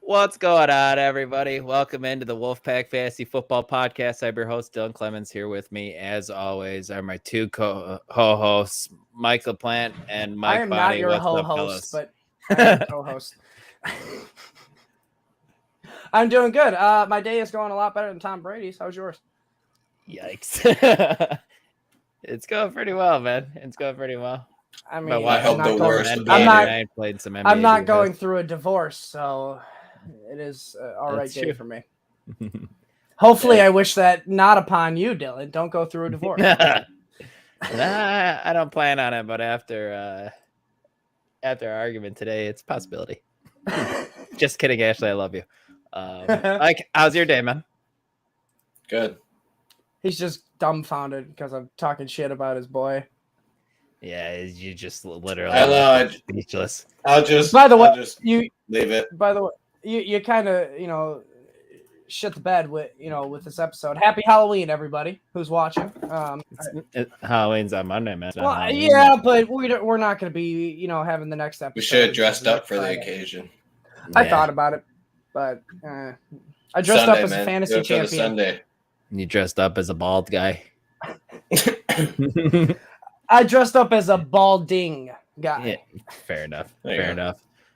What's going on, everybody? Welcome into the Wolfpack Fantasy Football Podcast. I'm your host, Dylan Clemens. Here with me, as always, are my two co-hosts, Mike LaPlante and Mike I am Body. not your What's up, host, fellas? but I am co-host. I'm doing good. My day is going a lot better than Tom Brady's. How's yours? Yikes. It's going pretty well, man. It's going pretty well. I mean, I hope the worst. I'm not going through a divorce, so it is all right day for me. Hopefully, I wish that not upon you, Dylan. Don't go through a divorce. I don't plan on it, but after our argument today, it's a possibility. Just kidding, Ashley. I love you. Mike, how's your day, man? Good. He's just dumbfounded because I'm talking shit about his boy. Yeah, you just literally speechless. I'll just you leave it. By the way, you kind of shit the bed with this episode. Happy Halloween, everybody who's watching. Halloween's on Monday, man. Well, yeah, but we're not going to be having the next episode. We should have dressed up for the occasion. I thought about it, but I dressed up as a fantasy champion. Sunday. You dressed up as a bald guy. I dressed up as a balding guy. Yeah, fair enough.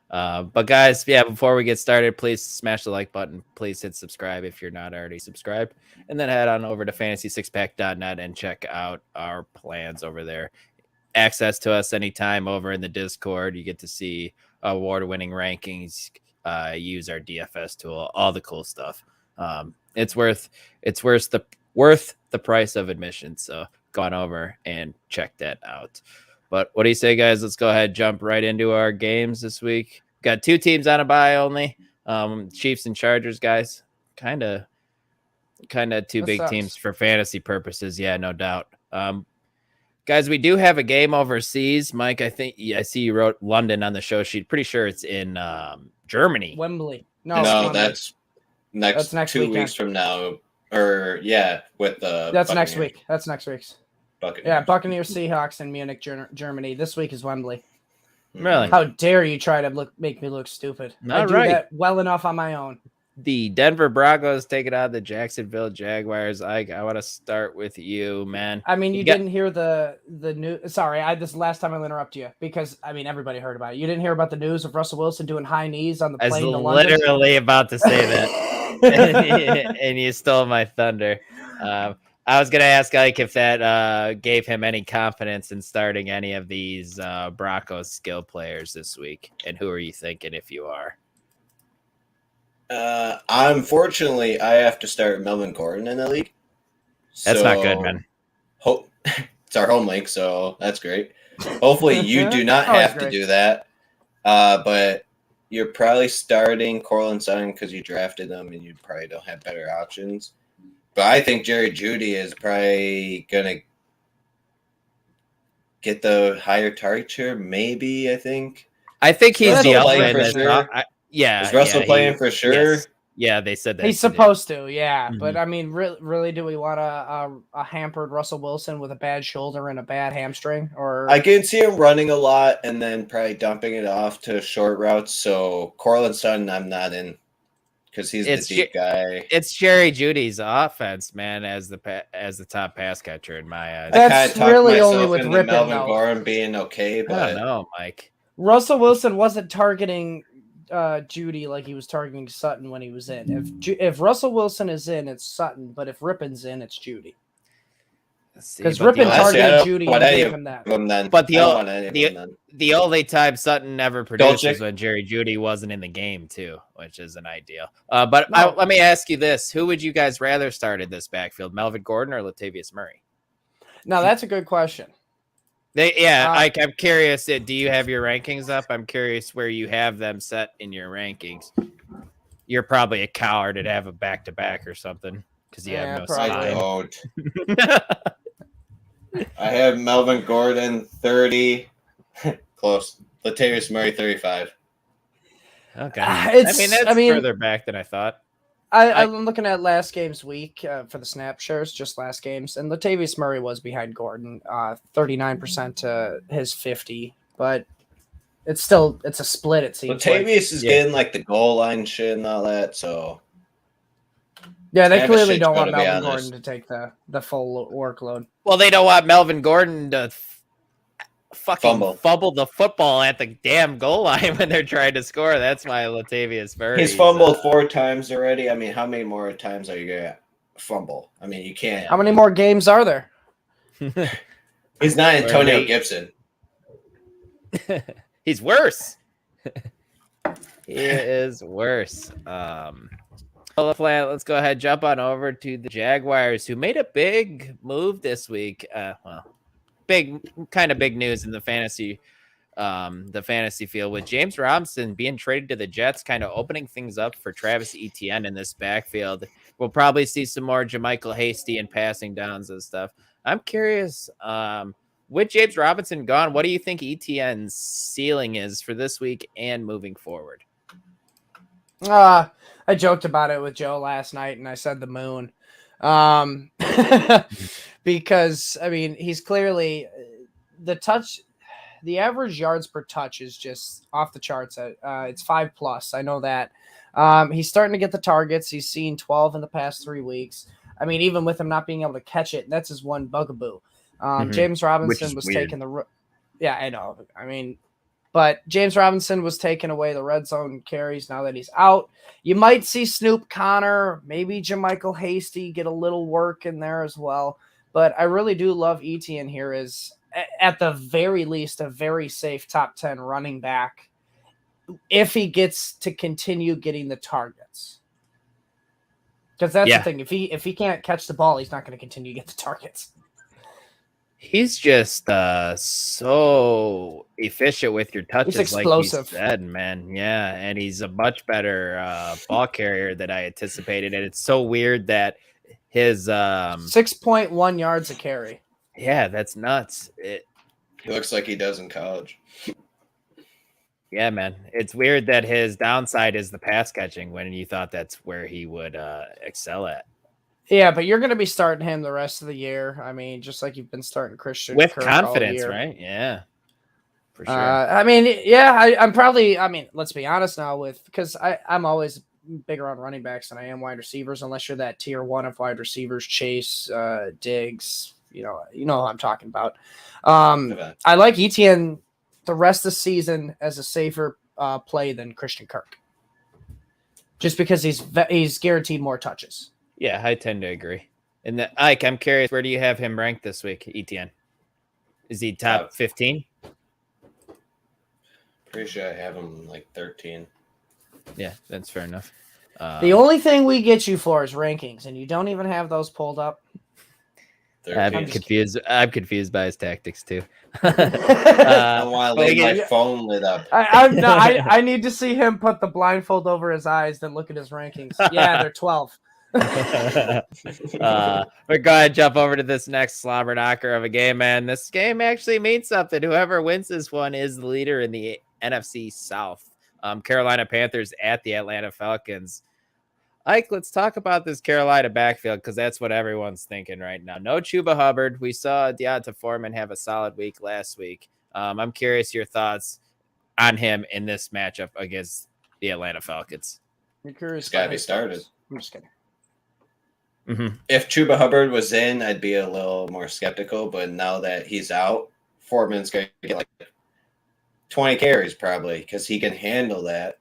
But guys, before we get started, please smash the like button. Please hit subscribe if you're not already subscribed. And then head on over to fantasy6pack.net and check out our plans over there. Access to us anytime over in the Discord. You get to see award-winning rankings, use our DFS tool, all the cool stuff. It's worth the price of admission. So go on over and check that out. But what do you say, guys? Let's go ahead, jump right into our games this week. Got two teams on a bye only. Chiefs and Chargers, guys. Kind of two big teams for fantasy purposes. Yeah, no doubt. Guys, we do have a game overseas. Mike, I see you wrote London on the show sheet. Pretty sure it's in Germany. Wembley. No, that's next 2 weeks from now. Or with the that's next week. That's next week's. Buccaneers. Yeah, Buccaneers, Seahawks, and Munich, Germany. This week is Wembley. Really? How dare you try to make me look stupid? I do that well enough on my own. The Denver Broncos take it out the Jacksonville Jaguars. I want to start with you, man. I mean, you didn't hear the news. Sorry, this is the last time I'll interrupt you because everybody heard about it. You didn't hear about the news of Russell Wilson doing high knees on the plane to London? I was literally about to say that, and you stole my thunder. I was going to ask Ike if that gave him any confidence in starting any of these Broncos skill players this week, and who are you thinking if you are? Unfortunately, I have to start Melvin Gordon in the league. That's not good, man. It's our home league, so that's great. Hopefully, you do not have to do that, but you're probably starting Cortland Sutton because you drafted them, and you probably don't have better options. But I think Jerry Jeudy is probably going to get the higher target share, maybe, I think. I think he's the playing for sure. Is Russell playing for sure? Yes. Yeah, they said that. He's supposed to, yeah. Mm-hmm. But, I mean, really, do we want a hampered Russell Wilson with a bad shoulder and a bad hamstring? Or I can see him running a lot and then probably dumping it off to short routes. So, Cortland Sutton, I'm not in. Because he's the deep guy. It's Jerry Jeudy's offense, man, as the top pass catcher in my eyes. That's really only with Rippon, Melvin Gordon being okay, but I don't know, Mike. Russell Wilson wasn't targeting Jeudy like he was targeting Sutton when he was in. If Russell Wilson is in, it's Sutton, but if Rippon's in, it's Jeudy. Because Rippon targeted Jeudy and gave him that. But the only time Sutton never produced was when Jerry Jeudy wasn't in the game, too, which isn't ideal. Let me ask you this. Who would you guys rather start in this backfield, Melvin Gordon or Latavius Murray? Now, that's a good question. I'm curious. Do you have your rankings up? I'm curious where you have them set in your rankings. You're probably a coward to have a back-to-back or something because you have no spine. I have Melvin Gordon 30, close. Latavius Murray 35. Okay, that's further back than I thought. I'm looking at last game's week for the snap shares, just last games, and Latavius Murray was behind Gordon, 39% to his 50. But it's a split. It seems. Latavius is getting like the goal line shit and all that. So yeah, they clearly don't want Melvin Gordon to take the full workload. Well, they don't want Melvin Gordon to fucking fumble the football at the damn goal line when they're trying to score. That's why Latavius Murray. He's fumbled 4 times already. I mean, how many more times are you gonna fumble? I mean, you can't. How many more games are there? He's not Antonio Gibson. He's worse. He is worse. Let's go ahead, jump on over to the Jaguars, who made a big move this week. Big news in the fantasy field, with James Robinson being traded to the Jets, kind of opening things up for Travis Etienne in this backfield. We'll probably see some more Jermichael Hasty and passing downs and stuff. I'm curious, with James Robinson gone, what do you think Etienne's ceiling is for this week and moving forward? I joked about it with Joe last night, and I said the moon. Because, I mean, he's clearly the average yards per touch is just off the charts. It's 5+. I know that. He's starting to get the targets. He's seen 12 in the past 3 weeks. I mean, even with him not being able to catch it, that's his one bugaboo. James Robinson was taking yeah, I know. I mean, but James Robinson was taking away the red zone carries now that he's out. You might see Snoop Connor, maybe Jermichael Hasty get a little work in there as well. But I really do love Etienne here as, at the very least, a very safe top 10 running back if he gets to continue getting the targets. Because that's the thing. If he can't catch the ball, he's not going to continue to get the targets. He's just so efficient with your touches. He's explosive. Like you said, man. Yeah, and he's a much better ball carrier than I anticipated. And it's so weird that his 6.1 yards a carry. Yeah, that's nuts. He looks like he does in college. Yeah, man. It's weird that his downside is the pass catching when you thought that's where he would excel at. Yeah, but you're going to be starting him the rest of the year. I mean, just like you've been starting Christian with Kirk confidence, right? Yeah, for sure. I mean, yeah, I'm probably. I mean, let's be honest now, because I'm always bigger on running backs than I am wide receivers, unless you're that tier 1 of wide receivers, Chase, Diggs. You know what I'm talking about. I like Etienne the rest of the season as a safer play than Christian Kirk, just because he's guaranteed more touches. Yeah, I tend to agree. And Ike, I'm curious, where do you have him ranked this week, Etienne? Is he top 15? Pretty sure I have him like 13. Yeah, that's fair enough. The only thing we get you for is rankings, and you don't even have those pulled up. I'm confused. I'm confused by his tactics too. I want to leave my phone lit up. I need to see him put the blindfold over his eyes, then look at his rankings. Yeah, they're 12. We're going to jump over to this next slobber knocker of a game, man. This game actually means something. Whoever wins this one is the leader in the NFC South. Carolina Panthers at the Atlanta Falcons. Ike, let's talk about this Carolina backfield, because that's what everyone's thinking right now. No Chuba Hubbard. We saw Deonta Foreman have a solid week last week. I'm curious your thoughts on him in this matchup against the Atlanta Falcons. You're curious. It's got to be started. I'm just kidding. Mm-hmm. If Chuba Hubbard was in, I'd be a little more skeptical. But now that he's out, Foreman's going to get like 20 carries probably, because he can handle that.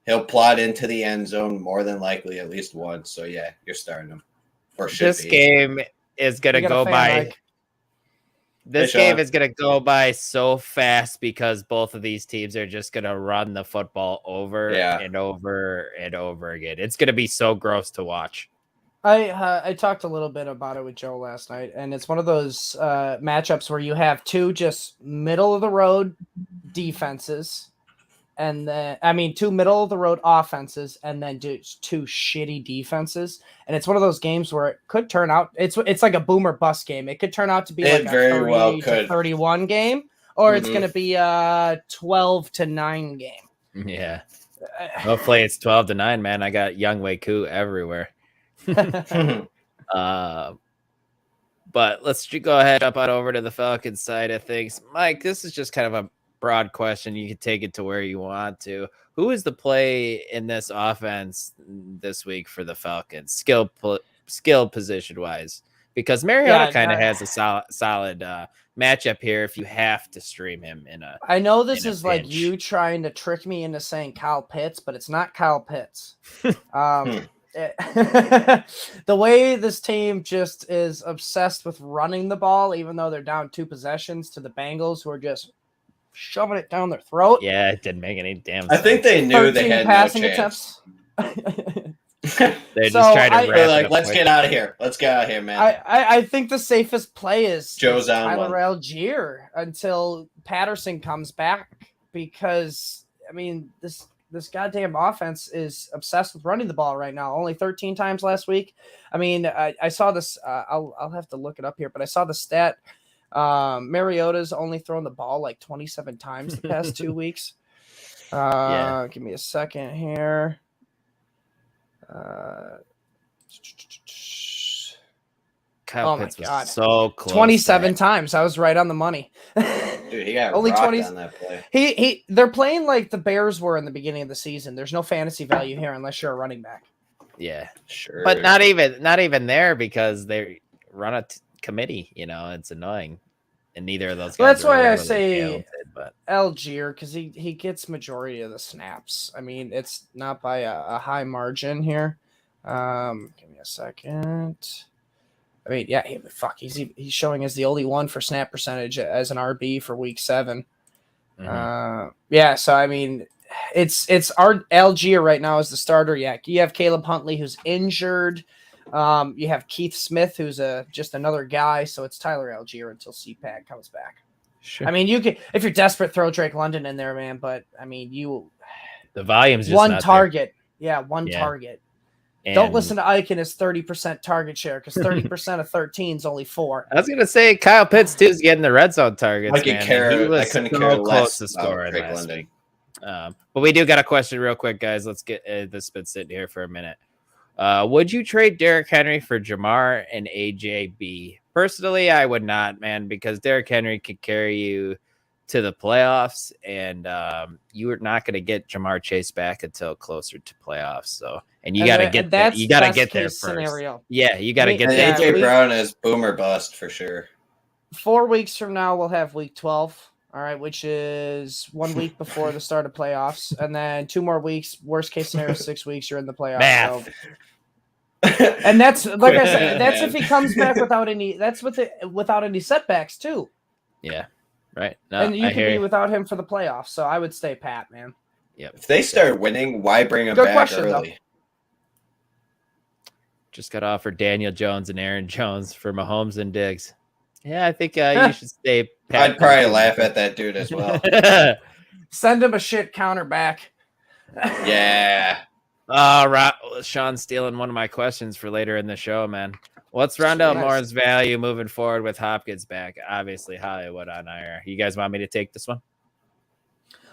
He'll plot into the end zone more than likely at least once. So, yeah, you're starting him. Or should this game is going to go by. Like... This game is going to go by so fast because both of these teams are just going to run the football over and over and over again. It's going to be so gross to watch. I talked a little bit about it with Joe last night, and it's one of those matchups where you have two just middle of the road defenses, and then two middle of the road offenses, and then just two shitty defenses. And it's one of those games where it could turn out it's like a boom or bust game. It could turn out to be like a 30-31 game, or it's going to be a 12-9 game. Yeah. Hopefully it's 12-9, man. I got Young Wei Koo everywhere. But let's go ahead up on over to the Falcons side of things. Mike, this is just kind of broad question. You can take it to where you want to. Who is the play in this offense this week for the Falcons, skill position wise? Because Mariota kind of has a solid matchup here if you have to stream him in a. I know this is like you trying to trick me into saying Kyle Pitts, but it's not Kyle Pitts. The way this team just is obsessed with running the ball, even though they're down 2 possessions to the Bengals, who are just shoving it down their throat. Yeah, it didn't make any damn sense. I think they knew they had passing no chance. They just tried to like, let's get out of here. Let's get out of here, man. I think the safest play is Tyler one. Algier until Patterson comes back, because I mean this goddamn offense is obsessed with running the ball right now. Only 13 times last week. I mean, I saw this. I'll have to look it up here, but I saw the stat. Mariota's only thrown the ball like 27 times the past 2 weeks. Give me a second here. Kyle Pitts was so close. 27 times. I was right on the money. Dude, he got only 20 on that play. They're playing like the Bears were in the beginning of the season. There's no fantasy value here unless you're a running back. Yeah, sure. But not even there, because they run a committee. You know, it's annoying. And neither of those guys. Well, that's why I really say talented, but Algier, because he gets majority of the snaps. I mean, it's not by a high margin here. Give me a second. I mean, yeah, he's showing as the only one for snap percentage as an RB for week 7. Mm-hmm. So I mean, it's our Algier right now as the starter. Yeah, you have Caleb Huntley, who's injured. You have Keith Smith, who's just another guy. So it's Tyler Algier until CPAC comes back. Sure. I mean, you could, if you're desperate, throw Drake London in there, man. But I mean, the volume's just one not target. There. Yeah, one target. And don't listen to Ike and his 30% target share, because 30% of 13 is only 4. I was gonna say Kyle Pitts too is getting the red zone targets. I couldn't care close to scoring last week. But we do got a question real quick, guys. Let's get this been sitting here for a minute. Would you trade Derrick Henry for Jamar and AJB? Personally, I would not, man, because Derrick Henry could carry you to the playoffs, and you are not going to get Jamar Chase back until closer to playoffs. So, and you got to get that. You got to get there first. Scenario. Yeah, you got to get there. AJ Brown is boomer bust for sure. 4 weeks from now, we'll have week 12. All right, which is 1 week before the start of playoffs, and then 2 more weeks. Worst case scenario, 6 weeks, you're in the playoffs. Math. So. And that's like I said. That's if he comes back without any. That's without any setbacks too. Yeah, right. No, and you can be without him for the playoffs. So I would stay pat, man. Yep. If they start winning, why bring him back early? Though. Just got offered Daniel Jones and Aaron Jones for Mahomes and Diggs. Yeah, I think you should stay pat. I'd probably laugh at that dude as well. Send him a shit counter back. Yeah. Sean's stealing one of my questions for later in the show, man. What's Rondell Moore's value moving forward with Hopkins back? Obviously, Hollywood on IR. You guys want me to take this one?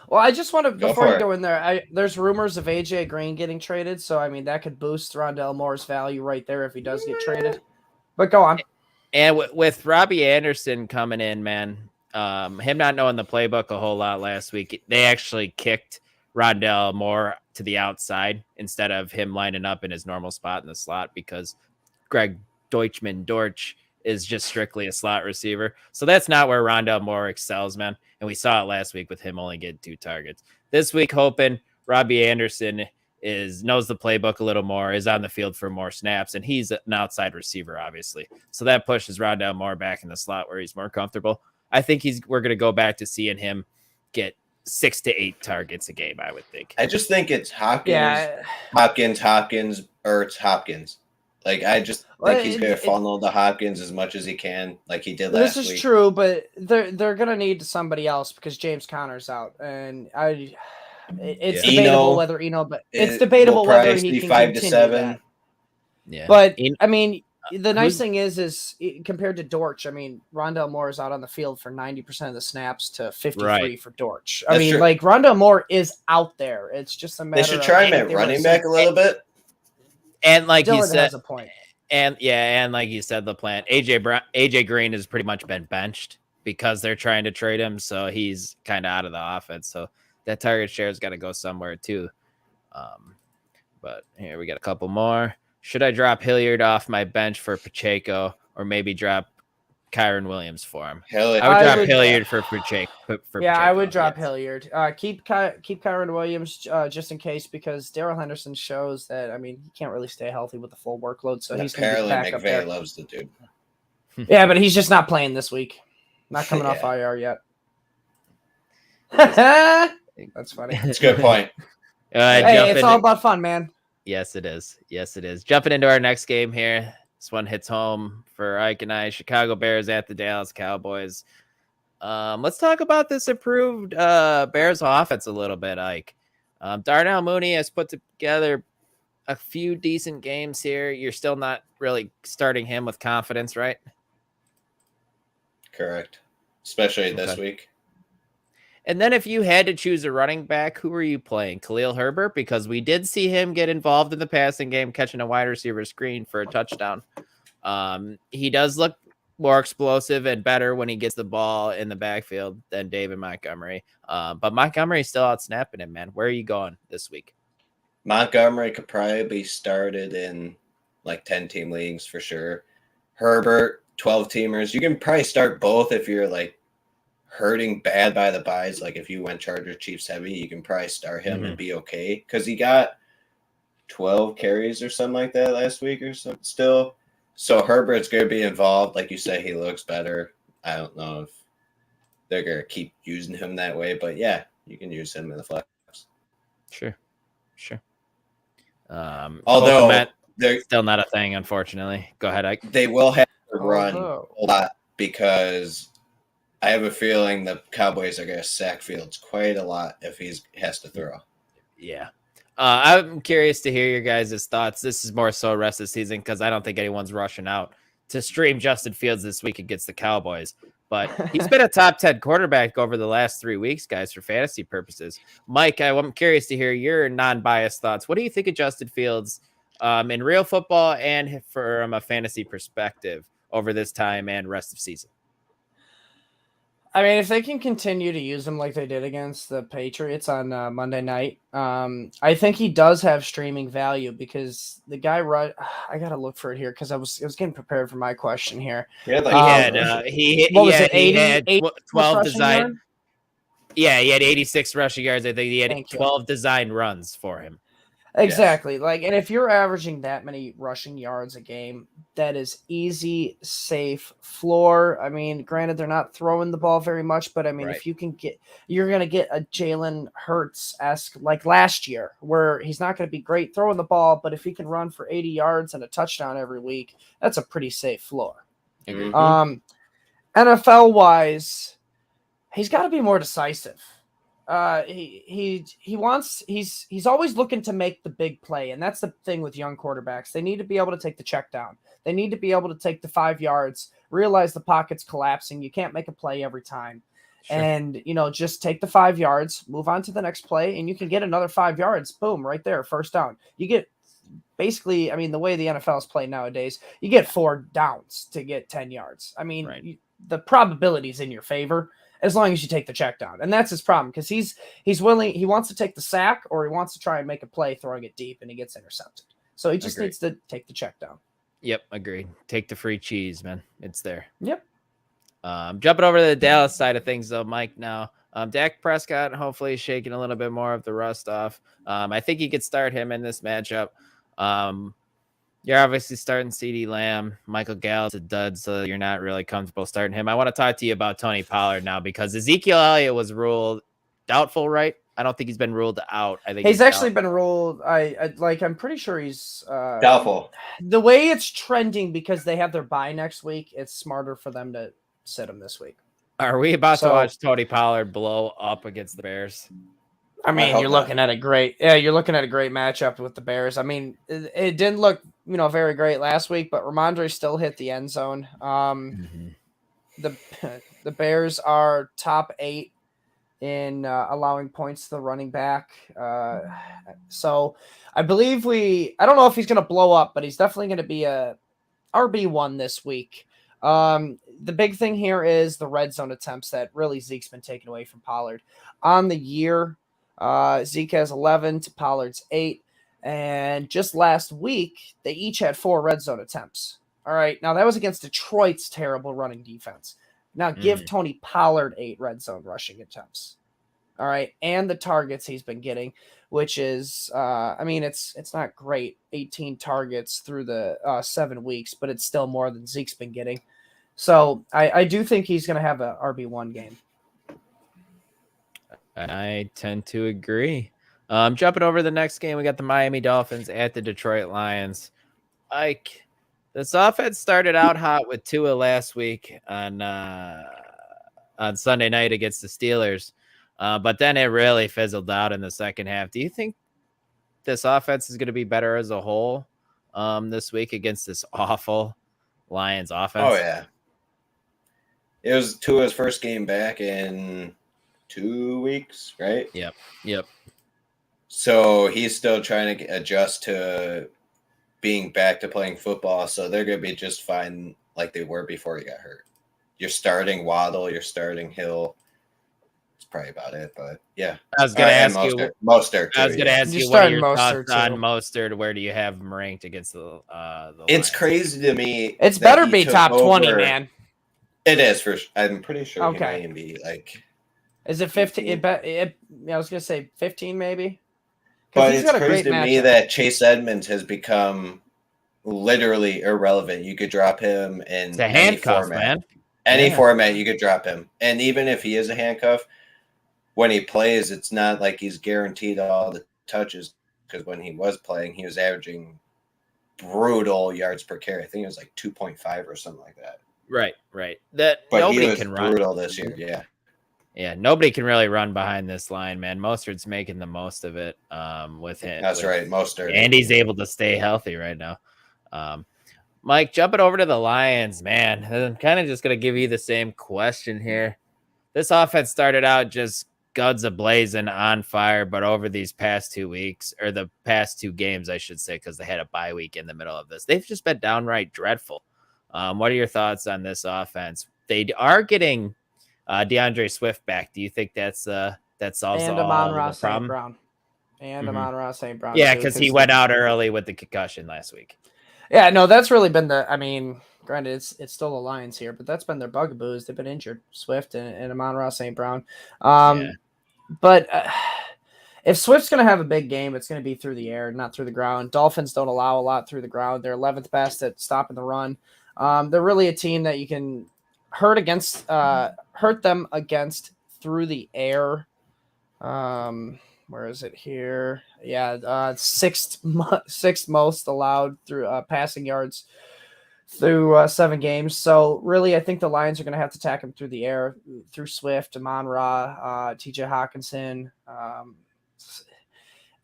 Well, I just want to, before you go in there, there's rumors of AJ Green getting traded. So, I mean, that could boost Rondell Moore's value right there if he does get traded. But go on. And with Robbie Anderson coming in, man, him not knowing the playbook a whole lot last week, they actually kicked Rondell Moore to the outside instead of him lining up in his normal spot in the slot, because Greg Dortch is just strictly a slot receiver. So that's not where Rondell Moore excels, man. And we saw it last week with him only getting 2 targets. This week, hoping Robbie Anderson knows the playbook a little more, is on the field for more snaps, and he's an outside receiver, obviously. So that pushes Rondell Moore back in the slot where he's more comfortable. I think we're going to go back to seeing him get 6 to 8 targets a game, I would think. I just think it's Hopkins, Hopkins. Like, I just think he's going to funnel to Hopkins as much as he can, like he did last week. This is true, but they're going to need somebody else because James Conner's out, and it's debatable whether it's debatable whether he can 5 continue to 7. that. Yeah, but I mean, the nice thing is compared to Dortch, I mean, Rondell Moore is out on the field for 90% of the snaps to 53 for Dortch. I mean, like, Rondell Moore is out there. It's just a matter of... They should try him at running back a little bit. And like Dylan you said, has a point. And like you said, the plan, AJ Green has pretty much been benched because they're trying to trade him. So he's kind of out of the offense. So that target share has got to go somewhere too. But here we got a couple more. Should I drop Hilliard off my bench for Pacheco, or maybe drop Kyron Williams for him? Hilliard. I would drop Hilliard for Pacheco. I would drop Hilliard. Keep Kyron Williams just in case, because Darrell Henderson shows that, I mean, he can't really stay healthy with the full workload. So he's going to be back up there. McVay loves the dude. Yeah, but he's just not playing this week. Not coming off IR yet. That's funny. That's a good point. Hey, it's all about fun, man. Yes, it is. Yes, it is. Jumping into our next game here. This one hits home for Ike and I. Chicago Bears at the Dallas Cowboys. Let's talk about this improved Bears offense a little bit, Ike. Darnell Mooney has put together a few decent games here. You're still not really starting him with confidence, right? Correct. Especially this week. And then if you had to choose a running back, who are you playing? Khalil Herbert? Because we did see him get involved in the passing game, catching a wide receiver screen for a touchdown. He does look more explosive and better when he gets the ball in the backfield than David Montgomery. But Montgomery's still out snapping him, man. Where are you going this week? Montgomery could probably be started in like 10-team leagues for sure. Herbert, 12-teamers. You can probably start both if you're like hurting bad by the buys. Like if you went Chargers Chiefs heavy, you can probably start him and be okay, because he got 12 carries or something like that last week or something still. So Herbert's going to be involved. Like you say, he looks better. I don't know if they're going to keep using him that way, but yeah, you can use him in the flex. Sure. Although they're still not a thing, unfortunately. Go ahead, Ike. They will have to run a lot, because I have a feeling the Cowboys are going to sack Fields quite a lot if he has to throw. Yeah. I'm curious to hear your guys' thoughts. This is more so rest of the season, because I don't think anyone's rushing out to stream Justin Fields this week against the Cowboys. But he's been a top 10 quarterback over the last 3 weeks, guys, for fantasy purposes. Mike, I'm curious to hear your non-biased thoughts. What do you think of Justin Fields in real football and from a fantasy perspective over this time and rest of season? I mean, if they can continue to use him like they did against the Patriots on Monday night, I think he does have streaming value, because the guy I gotta look for it here, because I was getting prepared for my question here. He had 12 design. Yeah, he had 86 rushing yards. I think he had 12 design runs for him. Exactly. Yes. Like, and if you're averaging that many rushing yards a game, that is easy, safe floor. I mean, granted, they're not throwing the ball very much, but I mean, if you can you're going to get a Jalen Hurts-esque like last year, where he's not going to be great throwing the ball, but if he can run for 80 yards and a touchdown every week, that's a pretty safe floor. Mm-hmm. NFL wise, he's got to be more decisive. He's always looking to make the big play, and that's the thing with young quarterbacks. They need to be able to take the check down. They need to be able to take the 5 yards, realize the pocket's collapsing. You can't make a play every time. Sure. And, just take the 5 yards, move on to the next play, and you can get another 5 yards. Boom, right there, first down. You get basically, I mean, the way the NFL is played nowadays, you get 4 downs to get 10 yards. I mean, the probability is in your favor, as long as you take the check down. And that's his problem, because he's willing, he wants to take the sack, or he wants to try and make a play throwing it deep, and he gets intercepted. So he just needs to take the check down. Yep, agreed. Take the free cheese, man. It's there. Yep. Jumping over to the Dallas side of things, though, Mike, now. Dak Prescott hopefully shaking a little bit more of the rust off. I think you could start him in this matchup. You're obviously starting CeeDee Lamb. Michael Gallup's a dud, so you're not really comfortable starting him. I want to talk to you about Tony Pollard now, because Ezekiel Elliott was ruled doubtful, right? I don't think he's been ruled out. I think he's actually been ruled. I'm pretty sure he's doubtful. The way it's trending, because they have their bye next week, it's smarter for them to sit him this week. Are we about to watch Tony Pollard blow up against the Bears? I mean, you're looking at a great matchup with the Bears. I mean, it didn't look, very great last week, but Ramondre still hit the end zone. The Bears are top 8 in allowing points to the running back. So I believe I don't know if he's going to blow up, but he's definitely going to be a RB1 this week. The big thing here is the red zone attempts that really Zeke's been taken away from Pollard. On the year, Zeke has 11 to Pollard's 8. And just last week, they each had 4 red zone attempts. All right. Now, that was against Detroit's terrible running defense. Now, give Tony Pollard 8 red zone rushing attempts. All right. And the targets he's been getting, which is, it's not great. 18 targets through the 7 weeks, but it's still more than Zeke's been getting. So I do think he's going to have a RB1 game. I tend to agree. Jumping over to the next game, we got the Miami Dolphins at the Detroit Lions. This offense started out hot with Tua last week on Sunday night against the Steelers, but then it really fizzled out in the second half. Do you think this offense is going to be better as a whole this week against this awful Lions offense? Oh, yeah. It was Tua's first game back in 2 weeks, right? Yep. So he's still trying to adjust to being back to playing football. So they're going to be just fine like they were before he got hurt. You're starting Waddle, you're starting Hill. It's probably about it, but yeah. I was going to ask you. Mostert. I was going to ask you what are your thoughts on Mostert. Where do you have him ranked against the It's Lions? Crazy to me. It's better be top 20, man. It is for. I'm pretty sure. Okay. He may be like. Is it 15? I was gonna say 15, maybe. But it's crazy to me that Chase Edmonds has become literally irrelevant. You could drop him in any format. Man. Any format, you could drop him. And even if he is a handcuff, when he plays, it's not like he's guaranteed all the touches. Because when he was playing, he was averaging brutal yards per carry. I think it was like 2.5 or something like that. Right. But nobody can run. Brutal this year, yeah. Yeah, nobody can really run behind this line, man. Mostert's making the most of it with him. That's right, Mostert. And he's able to stay healthy right now. Mike, jumping over to the Lions, man. I'm kind of just going to give you the same question here. This offense started out just guns a-blazing, on fire, but over these past 2 weeks, or the past 2 games, I should say, because they had a bye week in the middle of this, they've just been downright dreadful. What are your thoughts on this offense? They are getting DeAndre Swift back. Do you think that solves and all the problem? Brown. And Amon-Ra St. Brown. Yeah, because he went out early with the concussion last week. Yeah, no, that's really been granted, it's still the Lions here, but that's been their bugaboos. They've been injured, Swift and Amon-Ra St. Brown. But if Swift's going to have a big game, it's going to be through the air, not through the ground. Dolphins don't allow a lot through the ground. They're 11th best at stopping the run. They're really a team that you can hurt them against through the air. Where is it here? Yeah, sixth most allowed through passing yards through 7 games. So really, I think the Lions are going to have to attack him through the air, through Swift, Amon-Ra, TJ Hawkinson.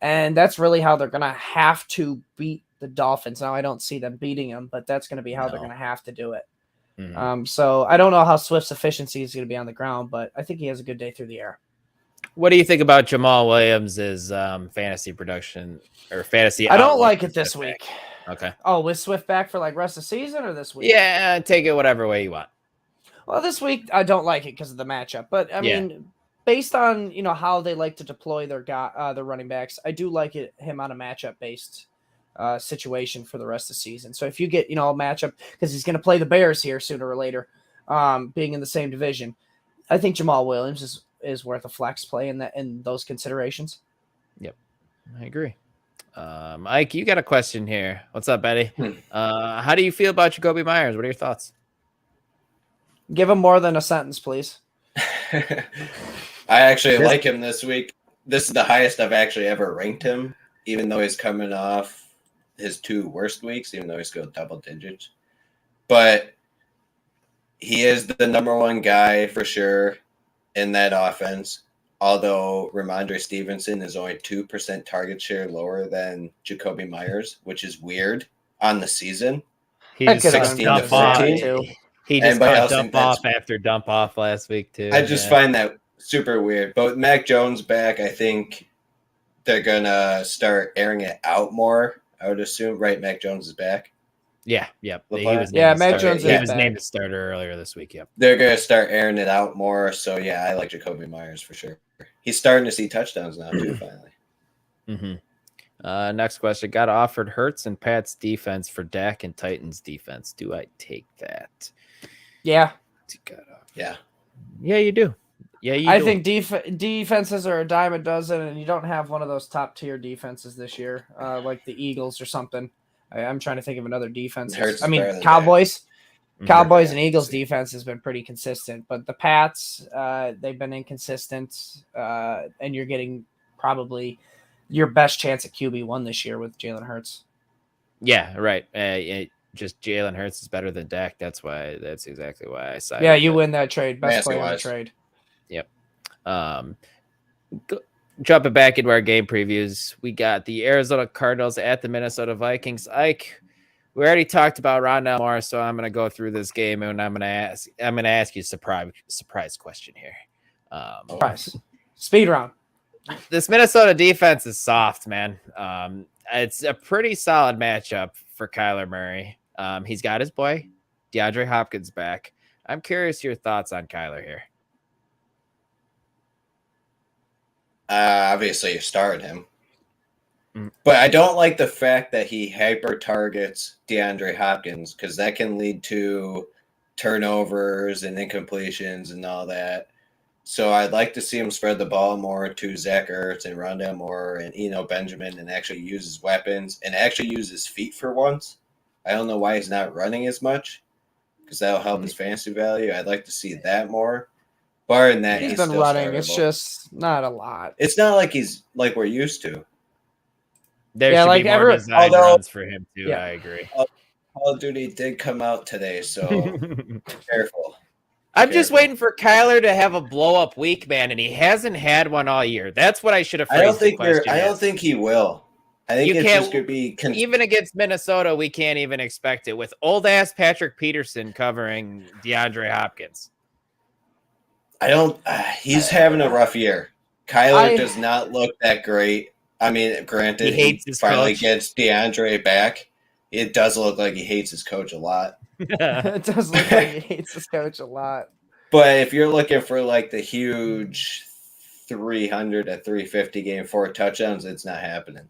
And that's really how they're going to have to beat the Dolphins. Now, I don't see them beating them, but that's going to be how they're going to have to do it. Mm-hmm. So I don't know how Swift's efficiency is going to be on the ground, but I think he has a good day through the air. What do you think about Jamal Williams' fantasy production or fantasy? I don't like it this week. Okay. Oh, with Swift back for like rest of the season or this week? Yeah, take it whatever way you want. Well, this week I don't like it because of the matchup, but I mean, based on how they like to deploy their running backs, I do like him on a matchup based situation for the rest of the season. So if you get a matchup because he's going to play the Bears here sooner or later, being in the same division, I think Jamal Williams is worth a flex play in those considerations. Yep, I agree. Mike, you got a question here. What's up, Betty? How do you feel about Jacoby Myers? What are your thoughts? Give him more than a sentence, please. I actually like him this week. This is the highest I've actually ever ranked him, even though he's coming off his 2 worst weeks, even though he's going double digits. But he is the number 1 guy for sure in that offense. Although Ramondre Stevenson is only 2% target share lower than Jacoby Myers, which is weird on the season. He's 16 to 14. He just got dump off after dump off last week too. I just find that super weird. But with Mac Jones back, I think they're gonna start airing it out more. I would assume, right? Mac Jones is back. Yeah, yep. He Lepar? was Mac Jones he was named a starter earlier this week. Yep. They're going to start airing it out more. So, yeah, I like Jacoby Myers for sure. He's starting to see touchdowns now, too, finally. Mm-hmm. Next question. Got offered Hurts and Pat's defense for Dak and Titans defense. Do I take that? Yeah. Yeah. Yeah, you do. Yeah, I think defenses are a dime a dozen, and you don't have one of those top tier defenses this year, like the Eagles or something. I'm trying to think of another defense. I mean, Cowboys. Cowboys and Eagles defense has been pretty consistent, but the Pats, they've been inconsistent, and you're getting probably your best chance at QB1 this year with Jalen Hurts. Yeah, right. Just Jalen Hurts is better than Dak. That's exactly why I sided. Yeah, you win that trade. Best player in the trade. Yep. Jumping back into our game previews, we got the Arizona Cardinals at the Minnesota Vikings. Ike, we already talked about Rondell Moore, so I'm going to go through this game and I'm going to ask you a surprise question here. Surprise. Speed round. This Minnesota defense is soft, man. It's a pretty solid matchup for Kyler Murray. He's got his boy DeAndre Hopkins back. I'm curious your thoughts on Kyler here. Obviously, you started him. But I don't like the fact that he hyper targets DeAndre Hopkins because that can lead to turnovers and incompletions and all that. So I'd like to see him spread the ball more to Zach Ertz and Rondell Moore and Eno Benjamin and actually use his weapons and actually use his feet for once. I don't know why he's not running as much because that'll help his fantasy value. I'd like to see that more. Barring that, he's been running. Startable. It's just not a lot. It's not like he's like we're used to. There should be more design runs for him too. Yeah. I agree. Call of Duty did come out today, so careful. I'm just waiting for Kyler to have a blow-up week, man, and he hasn't had one all year. That's what I should have phrased the question. I don't think he will. I think it's just going to be... even against Minnesota, we can't even expect it with old-ass Patrick Peterson covering DeAndre Hopkins. He's having a rough year. Kyler does not look that great. I mean, granted, he hates his finally coach. Gets DeAndre back. It does look like he hates his coach a lot. It does look like he hates his coach a lot. But if you're looking for like the huge 300 to 350 game, 4 touchdowns, it's not happening.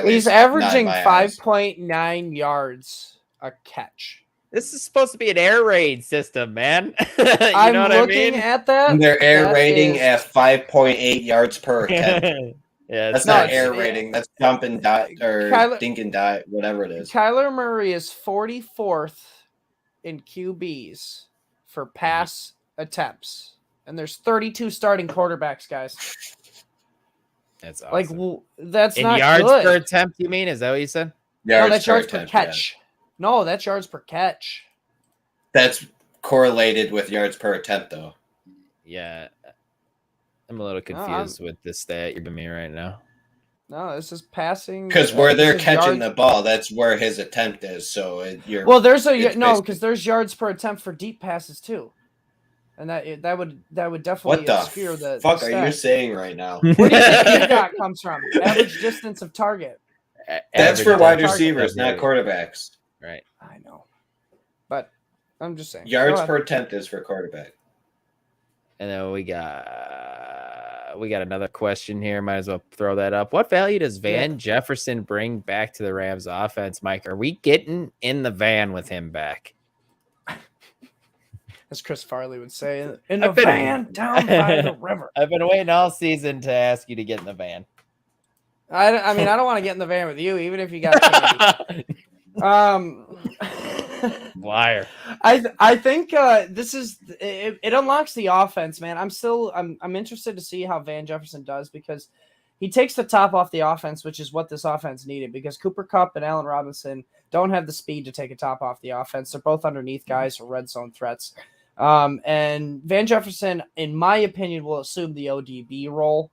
He's averaging 5.9 yards a catch. This is supposed to be an air raid system, man. I'm looking at that. And they're air raiding at 5.8 yards per attempt. Yeah, that's not air raiding. That's dump and die or dink and die, whatever it is. Kyler Murray is 44th in QBs for pass attempts, and there's 32 starting quarterbacks, guys. That's awesome. Like that's in not yards good. per attempt. You mean? Is that what you said? No, that's yards per catch. Yeah. No, that's yards per catch. That's correlated with yards per attempt, though. Yeah. I'm a little confused with this stat you're giving me right now. No, this is passing. Because where they're catching the ball, that's where his attempt is. So there's because there's yards per attempt for deep passes too, and that would definitely obscure the fuck the are you saying right now? Where do you think that comes from? Average distance of target. That's for wide receivers, not quarterbacks. Right. I know, but I'm just saying. Yards per attempt is for quarterback. And then we got another question here. Might as well throw that up. What value does Van Jefferson bring back to the Rams offense, Mike? Are we getting in the van with him back? As Chris Farley would say, in the van down by the river. I've been waiting all season to ask you to get in the van. I mean, I don't want to get in the van with you, even if you got candy. Liar. I think this is it unlocks the offense, man. I'm interested to see how Van Jefferson does because he takes the top off the offense, which is what this offense needed because Cooper Kupp and Allen Robinson don't have the speed to take a top off the offense. They're both underneath guys for red zone threats. And Van Jefferson, in my opinion, will assume the ODB role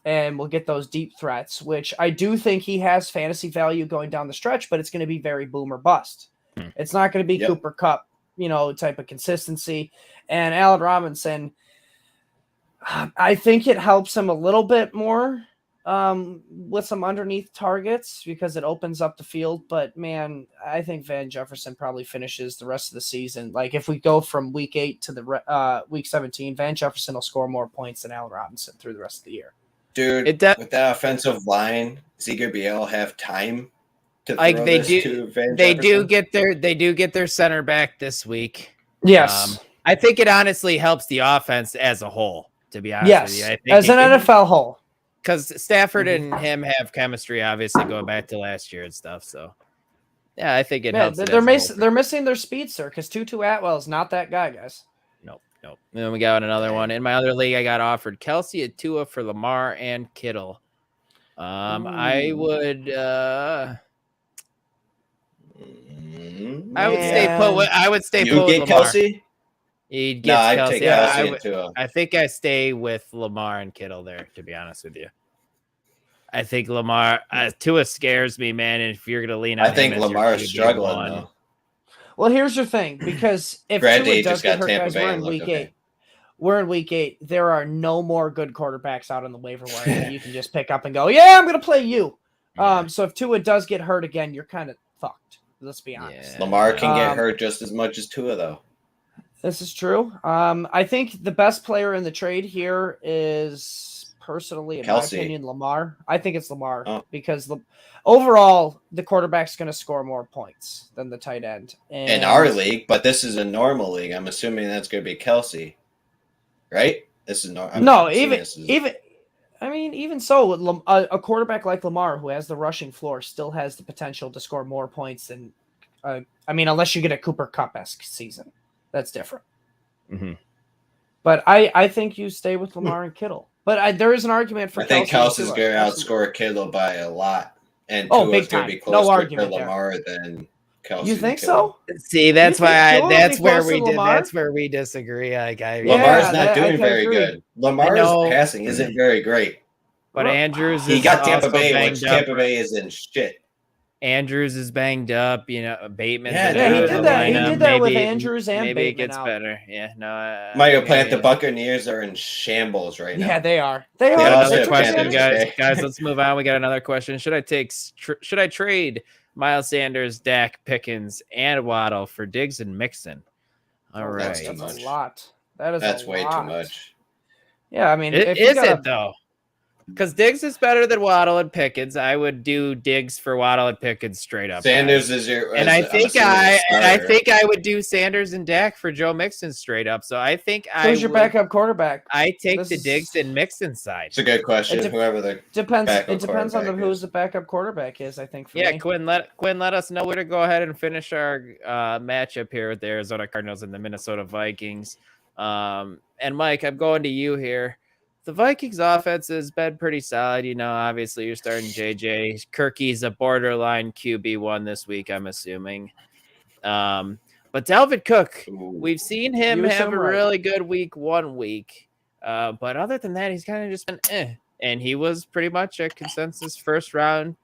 and we'll get those deep threats, which I do think he has fantasy value going down the stretch, but it's going to be very boom or bust. It's not going to be Cooper Kupp, type of consistency. And Allen Robinson, I think it helps him a little bit more with some underneath targets because it opens up the field. But man, I think Van Jefferson probably finishes the rest of the season. Like if we go from week 8 to the week 17, Van Jefferson will score more points than Allen Robinson through the rest of the year. Dude, with that offensive line, is he gonna be able to have time to throw to Van Jefferson? They do get their center back this week. Yes. I think it honestly helps the offense as a whole, to be honest with you. I think as an NFL whole. Because Stafford and him have chemistry, obviously, going back to last year and stuff. So, yeah, I think it helps. They're missing their speedster because Tutu Atwell is not that guy, guys. Nope. And then we got another one. In my other league, I got offered Kelsey and Tua for Lamar and Kittle. I would stay put with Lamar. Kelsey? He gets Kelsey. Take Kelsey I think I stay with Lamar and Kittle there, to be honest with you. I think Lamar, Tua scares me, man. And if you're going to lean on I think Lamar is struggling, though. Well, here's your thing, because if Tua does get hurt, guys, we're in week 8. We're in week 8. There are no more good quarterbacks out on the waiver wire that you can just pick up and go, yeah, I'm going to play you. So if Tua does get hurt again, you're kind of fucked. Let's be honest. Yeah. Lamar can get hurt just as much as Tua, though. This is true. I think the best player in the trade here is, personally, in Kelsey. my opinion, Lamar. I think it's Lamar because overall, the quarterback's going to score more points than the tight end. In our league, but this is a normal league. I'm assuming that's going to be Kelsey, right? This is even so, a quarterback like Lamar, who has the rushing floor, still has the potential to score more points than, unless you get a Cooper Kupp-esque season. That's different. Mm-hmm. But I think you stay with Lamar and Kittle. But there is an argument for Kelsey. I think Kelsey's going to outscore Kittle by a lot. And big time. Be closer to Lamar than Kelsey. You think so? See, that's where we disagree. Lamar's not doing very good. Lamar's passing isn't very great. But Andrews he got Tampa Bay, which Tampa Bay is in shit. Andrews is banged up, Bateman's he did that. He did that with Andrews and maybe Bateman it gets better. Yeah, no. Mario Plant, the Buccaneers are in shambles right now. Yeah, they are. They are. Another question, guys. Let's move on. We got another question. Should I trade Miles Sanders, Dak, Pickens, and Waddle for Diggs and Mixon? All right, that's a lot. That's way too much. Yeah, I mean, is it though? Because Diggs is better than Waddle and Pickens. I would do Diggs for Waddle and Pickens straight up. Sanders is your, I think I would do Sanders and Dak for Joe Mixon straight up. So I think who's your backup quarterback? I take the Diggs and Mixon side. It's a good question. Whoever the depends. It depends on who's the backup quarterback is. I think. For me. Quinn, let us know where to go ahead and finish our matchup here with the Arizona Cardinals and the Minnesota Vikings. And Mike, I'm going to you here. The Vikings offense has been pretty solid. Obviously you're starting JJ. Kirky's a borderline QB1 this week, I'm assuming. But Dalvin Cook, we've seen him have a really good week 1 week. But other than that, he's kind of just been And he was pretty much a consensus first round,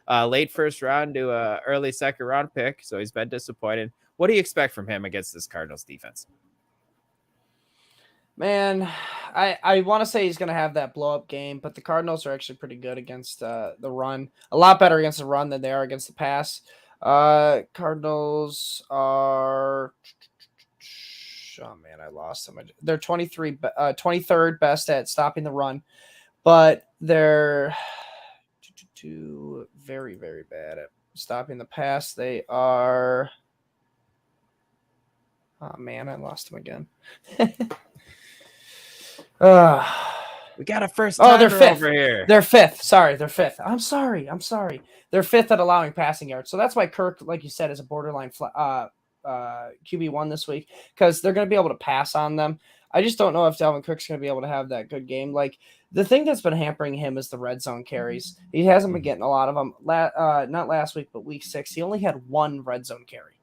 late first round to early second round pick. So he's been disappointed. What do you expect from him against this Cardinals defense? Man, I want to say he's going to have that blow-up game, but the Cardinals are actually pretty good against the run. A lot better against the run than they are against the pass. Cardinals are... Oh, man, I lost them. They're 23rd best at stopping the run, but they're very, very bad at stopping the pass. They are... Oh, man, I lost them again. We got a first timer they're fifth over here. They're fifth. Sorry, they're fifth. I'm sorry. They're fifth at allowing passing yards. So that's why Kirk, like you said, is a borderline QB1 this week because they're going to be able to pass on them. I just don't know if Dalvin Cook's going to be able to have that good game. Like the thing that's been hampering him is the red zone carries. He hasn't been getting a lot of them. Not last week, but week 6, he only had 1 red zone carry.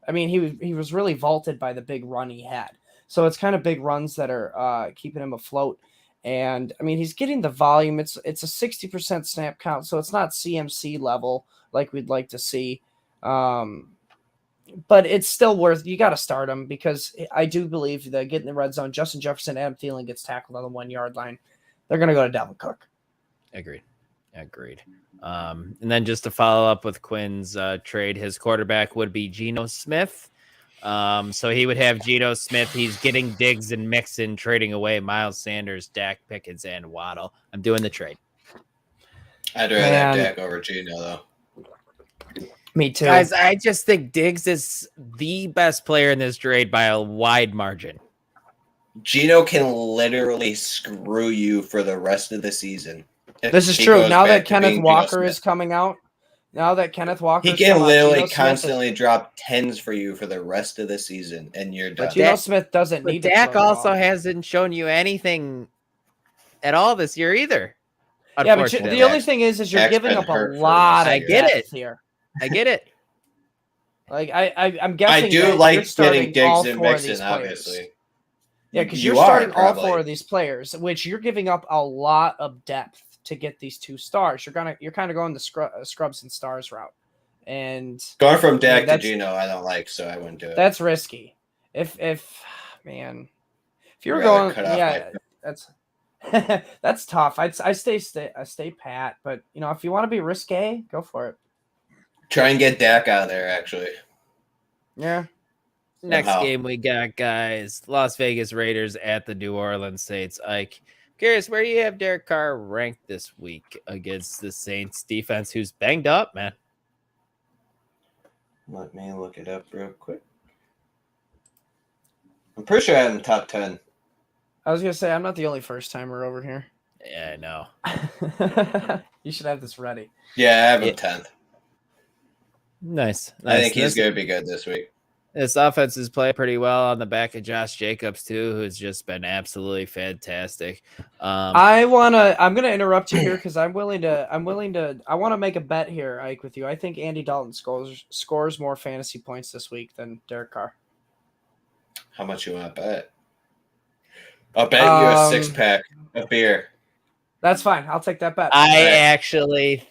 I mean, he was really vaulted by the big run he had. So it's kind of big runs that are keeping him afloat. And, I mean, he's getting the volume. It's a 60% snap count, so it's not CMC level like we'd like to see. But it's still worth – you got to start him because I do believe that getting the red zone, Justin Jefferson, Adam Thielen gets tackled on the 1-yard line. They're going to go to Dalvin Cook. Agreed. And then just to follow up with Quinn's trade, his quarterback would be Geno Smith. So he would have Geno Smith. He's getting Diggs and Mixon, trading away Miles Sanders, Dak Pickens, and Waddle. I'm doing the trade. I'd rather have Dak over Geno, though. Me too. Guys, I just think Diggs is the best player in this trade by a wide margin. Geno can literally screw you for the rest of the season. This is true. Now that Kenneth Walker is coming out, he can literally constantly drop 10s for you for the rest of the season, and you're done. But Geno Smith doesn't need. Dak also hasn't shown you anything at all this year either. Yeah, but the only thing is you're giving up a lot of depth here. I get it. Like I'm guessing. I do like getting Diggs and Mixon, obviously. Yeah, because you're starting all four of these players, which you're giving up a lot of depth to get these 2 stars. You're kind of going the scrubs and stars route, and going from Dak to Geno, I don't like, so I wouldn't do it. That's risky. If you're going, that's that's tough. I stay pat, but if you want to be risque, go for it. Try and get Dak out of there, actually. Yeah. Next game we got, guys, Las Vegas Raiders at the New Orleans Saints. Ike, curious, where do you have Derek Carr ranked this week against the Saints defense, who's banged up, man? Let me look it up real quick. I'm pretty sure I had him top 10. I was going to say, I'm not the only first-timer over here. Yeah, I know. You should have this ready. Yeah, I have him 10th. Nice. I think he's going to be good this week. This offense is playing pretty well on the back of Josh Jacobs too, who's just been absolutely fantastic. I'm going to interrupt you here because I want to make a bet here, Ike, with you. I think Andy Dalton scores more fantasy points this week than Derek Carr. How much you want to bet? I'll bet you a 6-pack of beer. That's fine. I'll take that bet. I actually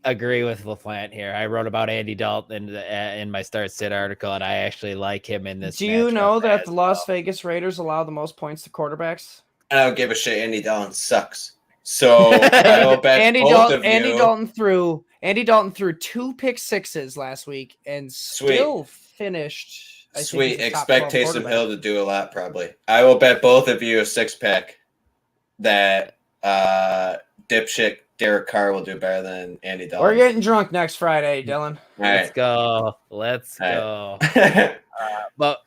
agree with LaPlante here. I wrote about Andy Dalton in my Start Sit article, and I actually like him in this. Do you know that the Las Vegas Raiders allow the most points to quarterbacks? I don't give a shit. Andy Dalton sucks. So I will bet Andy Dalton threw 2 pick sixes last week and still finished. Sweet. Expect Taysom Hill to do a lot, probably. I will bet both of you a 6-pack that dipshit Derek Carr will do better than Andy Dalton. We're getting drunk next Friday, Dylan. Let's go. But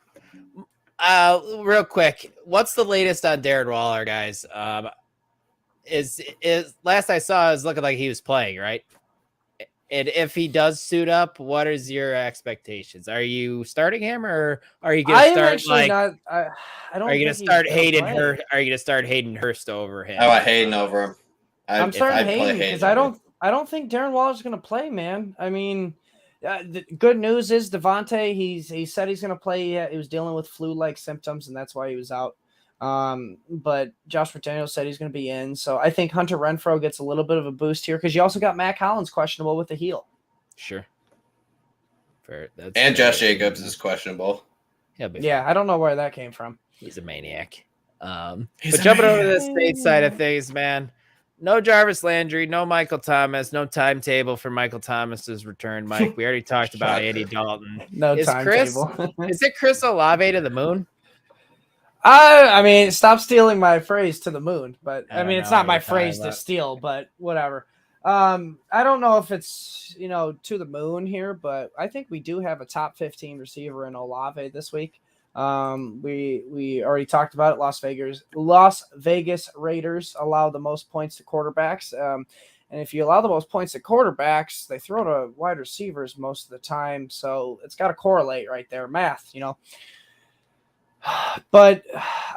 real quick, what's the latest on Darren Waller, guys? Is last I saw, it was looking like he was playing, right? And if he does suit up, what is your expectations? Are you starting him, or are you going to start Are you going to start Hayden Hurst? Are you going to start Hayden Hurst over him? I want Hayden over him. I'm starting Hayden because I don't think Darren Waller's going to play, man. I mean, the good news is Devontae. He said he's going to play. He was dealing with flu-like symptoms, and that's why he was out. But Josh McDaniels said he's going to be in. So I think Hunter Renfrow gets a little bit of a boost here because you also got Matt Collins questionable with the heel. Sure. Fair. And Josh Jacobs is questionable. Yeah, I don't know where that came from. He's a maniac. But jumping over to the state side of things, man. No Jarvis Landry, no Michael Thomas, no timetable for Michael Thomas's return, Mike. We already talked about Andy Dalton. No timetable. Is it Chris Olave to the moon? I mean, stop stealing my phrase to the moon. But I mean, it's not my phrase to steal, but whatever. I don't know if it's, to the moon here, but I think we do have a top 15 receiver in Olave this week. We already talked about it. Las Vegas Raiders allow the most points to quarterbacks. And if you allow the most points to quarterbacks, they throw to wide receivers most of the time. So it's got to correlate right there. Math, But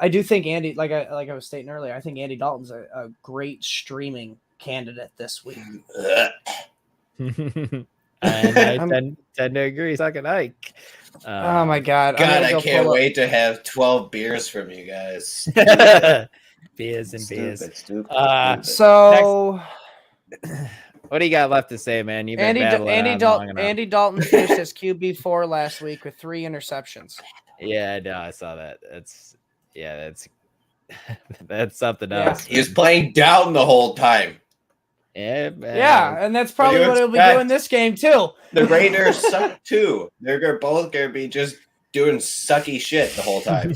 I do think Andy, like I was stating earlier, I think Andy Dalton's a great streaming candidate this week. And I tend to agree. Sucking Ike. Oh my God! I can't wait to have 12 beers from you guys. beers. Stupid. So, what do you got left to say, man? You've been Andy Dalton finished as QB4 last week with 3 interceptions. Yeah, no, I saw that. That's something else. He was playing down the whole time. Yeah, and that's probably what he'll be doing this game too. The Raiders suck too. They're both gonna be just doing sucky shit the whole time.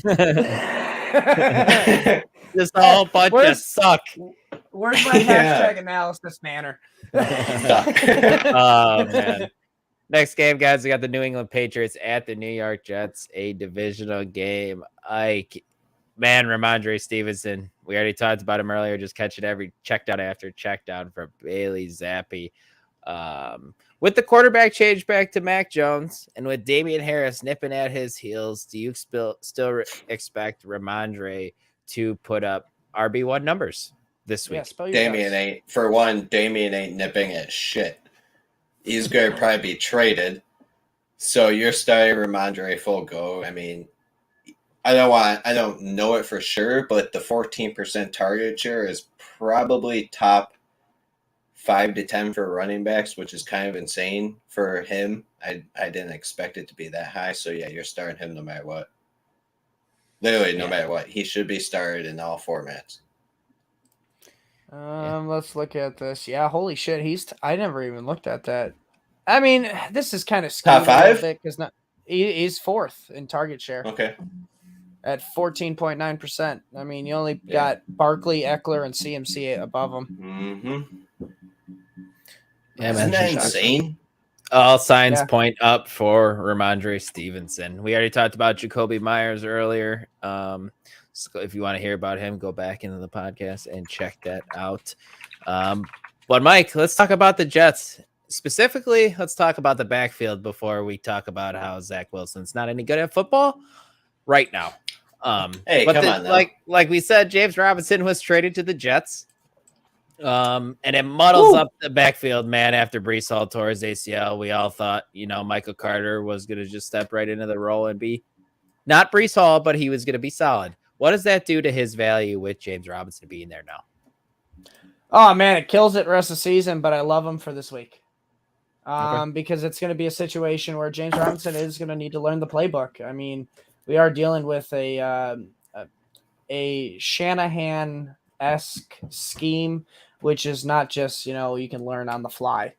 Just a whole bunch of suck. Where's my hashtag analysis manner? Oh man. Next game, guys, we got the New England Patriots at the New York Jets, a divisional game. Ramondre Stevenson. We already talked about him earlier, just catching every check down after check down for Bailey Zappi. With the quarterback change back to Mac Jones and with Damian Harris nipping at his heels, do you still expect Ramondre to put up RB1 numbers this week? Damian ain't nipping at shit. He's going to probably be traded. So you're starting Ramondre full go. I mean, I don't know it for sure, but the 14% target share is probably top 5 to 10 for running backs, which is kind of insane for him. I didn't expect it to be that high. So yeah, you're starting him no matter what. Literally, no matter what. He should be started in all formats. Let's look at this. Yeah, holy shit. I never even looked at that. I mean, this is kind of top 5 because he's 4th in target share. Okay. At 14.9%. I mean, you only got Barkley, Eckler, and CMC above him. Yeah, isn't that insane? All signs point up for Ramondre Stevenson. We already talked about Jacoby Myers earlier. So if you want to hear about him, go back into the podcast and check that out. But Mike, let's talk about the Jets. Specifically, let's talk about the backfield before we talk about how Zach Wilson's not any good at football right now. Hey, but come on now. Like we said, James Robinson was traded to the Jets. And it muddles up the backfield, man. After Breece Hall tore his ACL, we all thought, Michael Carter was going to just step right into the role and be not Breece Hall, but he was going to be solid. What does that do to his value with James Robinson being there now? Oh, man, it kills it the rest of the season, but I love him for this week. Because it's going to be a situation where James Robinson is going to need to learn the playbook. I mean, we are dealing with a Shanahan-esque scheme, which is not just, you can learn on the fly.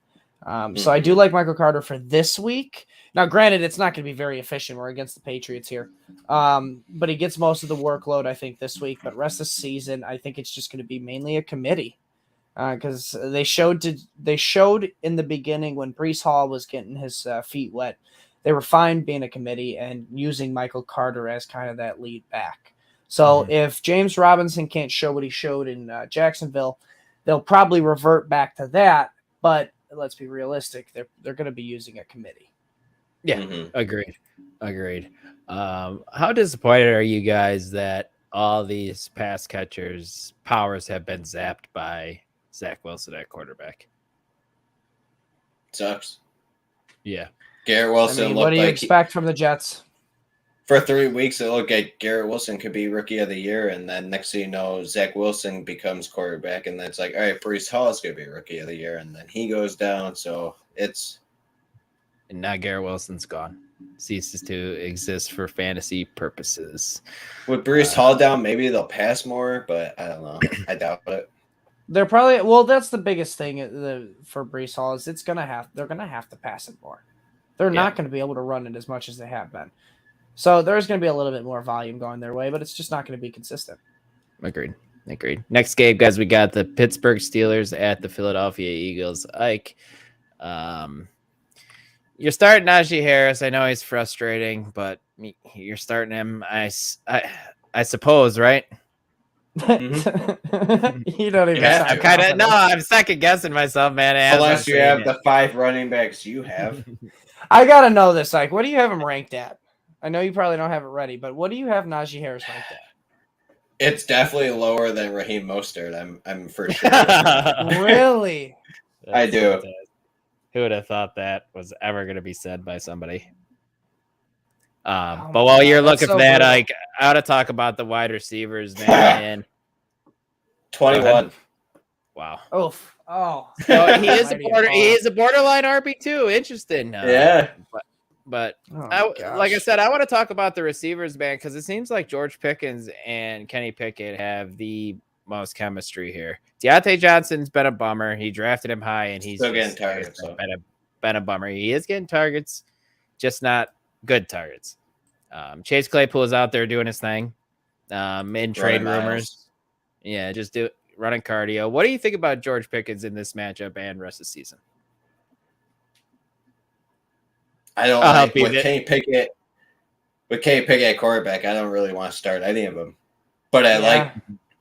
So I do like Michael Carter for this week. Now, granted, it's not going to be very efficient. We're against the Patriots here. But he gets most of the workload, I think, this week. But rest of the season, I think it's just going to be mainly a committee. Because they showed in the beginning when Breece Hall was getting his feet wet, they were fine being a committee and using Michael Carter as kind of that lead back. So if James Robinson can't show what he showed in Jacksonville, they'll probably revert back to that. But let's be realistic; they're going to be using a committee. Yeah, agreed. How disappointed are you guys that all these pass catchers' powers have been zapped by Zach Wilson at quarterback? Sucks. Yeah. Garrett Wilson what do you expect from the Jets? For 3 weeks, it looked like Garrett Wilson could be rookie of the year, and then next thing you know, Zach Wilson becomes quarterback, and then it's like, all right, Breece Hall is going to be rookie of the year, and then he goes down, so it's... And now Garrett Wilson's gone. Ceases to exist for fantasy purposes. With Breece Hall down, maybe they'll pass more, but I don't know. I doubt it. They're probably that's the biggest thing for Breece Hall is they're gonna have to pass it more. They're not going to be able to run it as much as they have been. So there's going to be a little bit more volume going their way, but it's just not going to be consistent. Agreed. Next game, guys, we got the Pittsburgh Steelers at the Philadelphia Eagles. Ike, you're starting Najee Harris. I know he's frustrating, but you're starting him. I suppose, right? You don't even. I'm second guessing myself, man. Unless you have the 5 running backs you have. I gotta know this, Ike. What do you have him ranked at? I know you probably don't have it ready, but what do you have Najee Harris ranked at? It's definitely lower than Raheem Mostert. I'm for sure. Really? I do. Fantastic. Who would have thought that was ever going to be said by somebody? But while you're looking for that, I ought to talk about the wide receivers, man. 21. Wow. Oof. Oh. So he is a borderline RB2. Interesting. Yeah. But like I said, I want to talk about the receivers, man, because it seems like George Pickens and Kenny Pickett have the most chemistry here. Deontay Johnson's been a bummer. He drafted him high, and he's still getting targets. Been a bummer. He is getting targets, just not good targets. Chase Claypool is out there doing his thing. In trade rumors. Yeah, just running cardio. What do you think about George Pickens in this matchup and rest of the season? I don't like with Kenny Pickett. With Kenny Pickett at quarterback, I don't really want to start any of them. But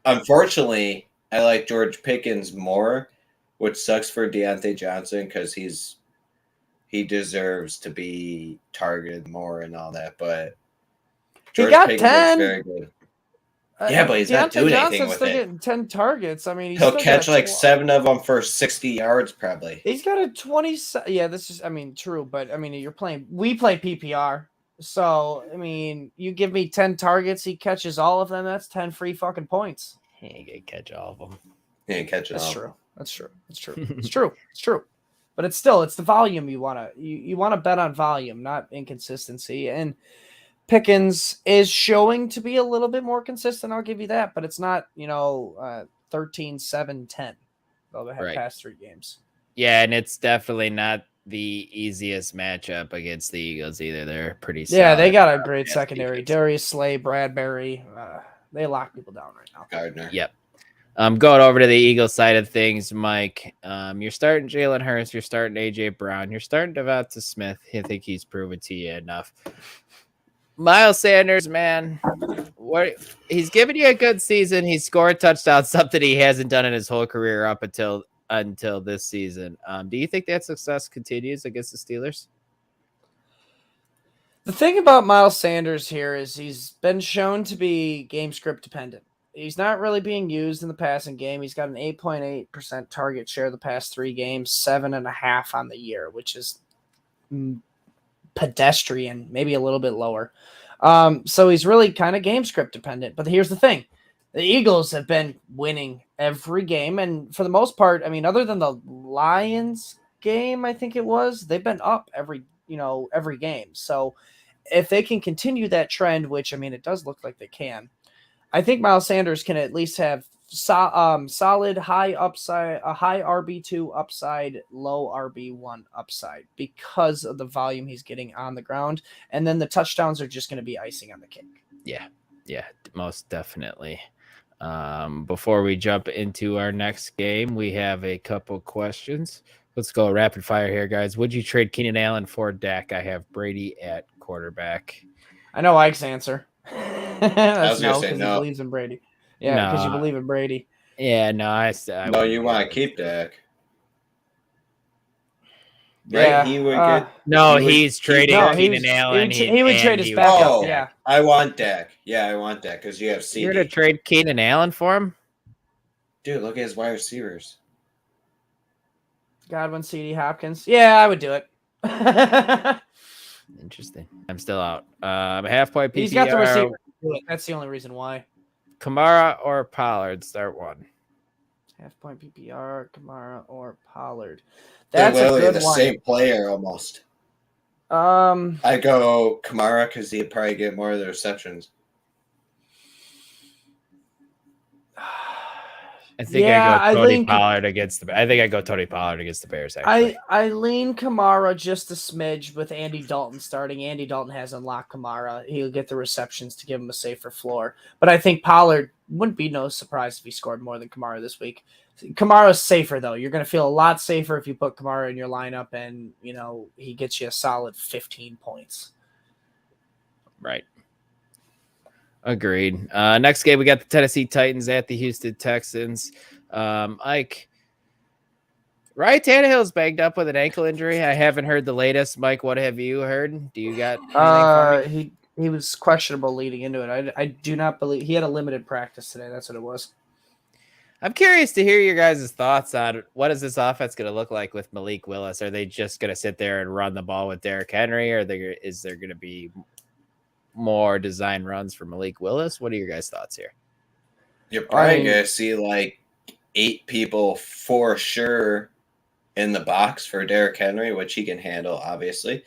unfortunately, I like George Pickens more, which sucks for Deontay Johnson because he deserves to be targeted more and all that. But George Pickens 10. Looks very good. Yeah, but he's not doing anything with still it. Getting 10 targets. I mean, he'll catch like 7 of them for 60 yards probably. He's got a 20. Yeah, this is, true. But, we play PPR. So, you give me 10 targets, he catches all of them. That's 10 free fucking points. He ain't gonna catch all of them. He ain't catch That's true. It's true. But it's the volume you want to bet on volume, not inconsistency. And Pickens is showing to be a little bit more consistent. I'll give you that, but it's not, 13, 7, 10. They'll have past 3 games. Yeah. And it's definitely not the easiest matchup against the Eagles either. They're pretty solid. Yeah, they got a great secondary. Darius Slay, Bradbury. They lock people down right now. Gardner. Yep. Going over to the Eagles side of things, Mike. You're starting Jalen Hurts. You're starting AJ Brown. You're starting Devonta Smith. I think he's proven to you enough. Miles Sanders, man, he's given you a good season. He scored touchdowns, something he hasn't done in his whole career up until this season. Do you think that success continues against the Steelers? The thing about Miles Sanders here is he's been shown to be game script dependent. He's not really being used in the passing game. He's got an 8.8% target share the past 3 games, 7.5 on the year, which is pedestrian, maybe a little bit lower. So he's really kind of game script dependent. But here's the thing. The Eagles have been winning every game. And for the most part, other than the Lions game, I think it was, they've been up every game. So if they can continue that trend, which, it does look like they can, I think Miles Sanders can at least have solid high upside, a high RB2 upside, low RB1 upside because of the volume he's getting on the ground. And then the touchdowns are just going to be icing on the cake. Yeah, most definitely. Before we jump into our next game, we have a couple questions. Let's go rapid fire here, guys. Would you trade Keenan Allen for Dak? I have Brady at quarterback. I know Ike's answer. That's no, because he believes in Brady. Yeah, because you believe in Brady. Yeah, no, I no, you want to keep Dak. Right? Yeah, he would get. No, he's trading Keenan Allen. He would trade his backup. Oh, yeah, I want Dak. Yeah, I want Dak because you have CD. You're gonna trade Keenan Allen for him, dude. Look at his wide receivers. Godwin, CD, Hopkins. Yeah, I would do it. Interesting. I'm still out. Half point PPR. He's got the receiver. That's the only reason why. Kamara or Pollard? Start one. Half point PPR, Kamara or Pollard. That's literally the same player almost. I go Kamara because he'd probably get more of the receptions. I think I go Tony Pollard against the. I think I go Tony Pollard against the Bears. Actually, I lean Kamara just a smidge with Andy Dalton starting. Andy Dalton has unlocked Kamara. He'll get the receptions to give him a safer floor. But I think Pollard wouldn't be no surprise if he scored more than Kamara this week. Kamara's safer though. You're going to feel a lot safer if you put Kamara in your lineup, and he gets you a solid 15 points. Right. Agreed. Next game, we got the Tennessee Titans at the Houston Texans. Mike, Ryan Tannehill's banged up with an ankle injury. I haven't heard the latest. Mike, what have you heard? Do you got anything for me? He was questionable leading into it. I do not believe he had a limited practice today. That's what it was. I'm curious to hear your guys' thoughts on what is this offense going to look like with Malik Willis? Are they just going to sit there and run the ball with Derrick Henry, or is there going to be more design runs for Malik Willis? What are your guys' thoughts here? You're probably going to see like 8 people for sure in the box for Derrick Henry, which he can handle, obviously.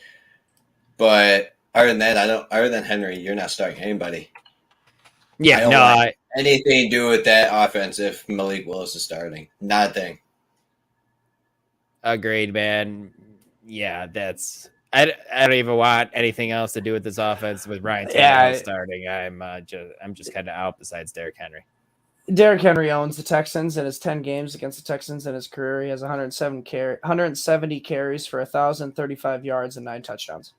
But other than that, other than Henry, you're not starting anybody. Yeah, anything to do with that offense if Malik Willis is starting. Not a thing. Agreed, man. Yeah, I don't even want anything else to do with this offense with Ryan Tannehill starting. I'm just kind of out besides Derrick Henry. Derrick Henry owns the Texans in his 10 games against the Texans in his career. He has 170 carries for 1,035 yards and 9 touchdowns.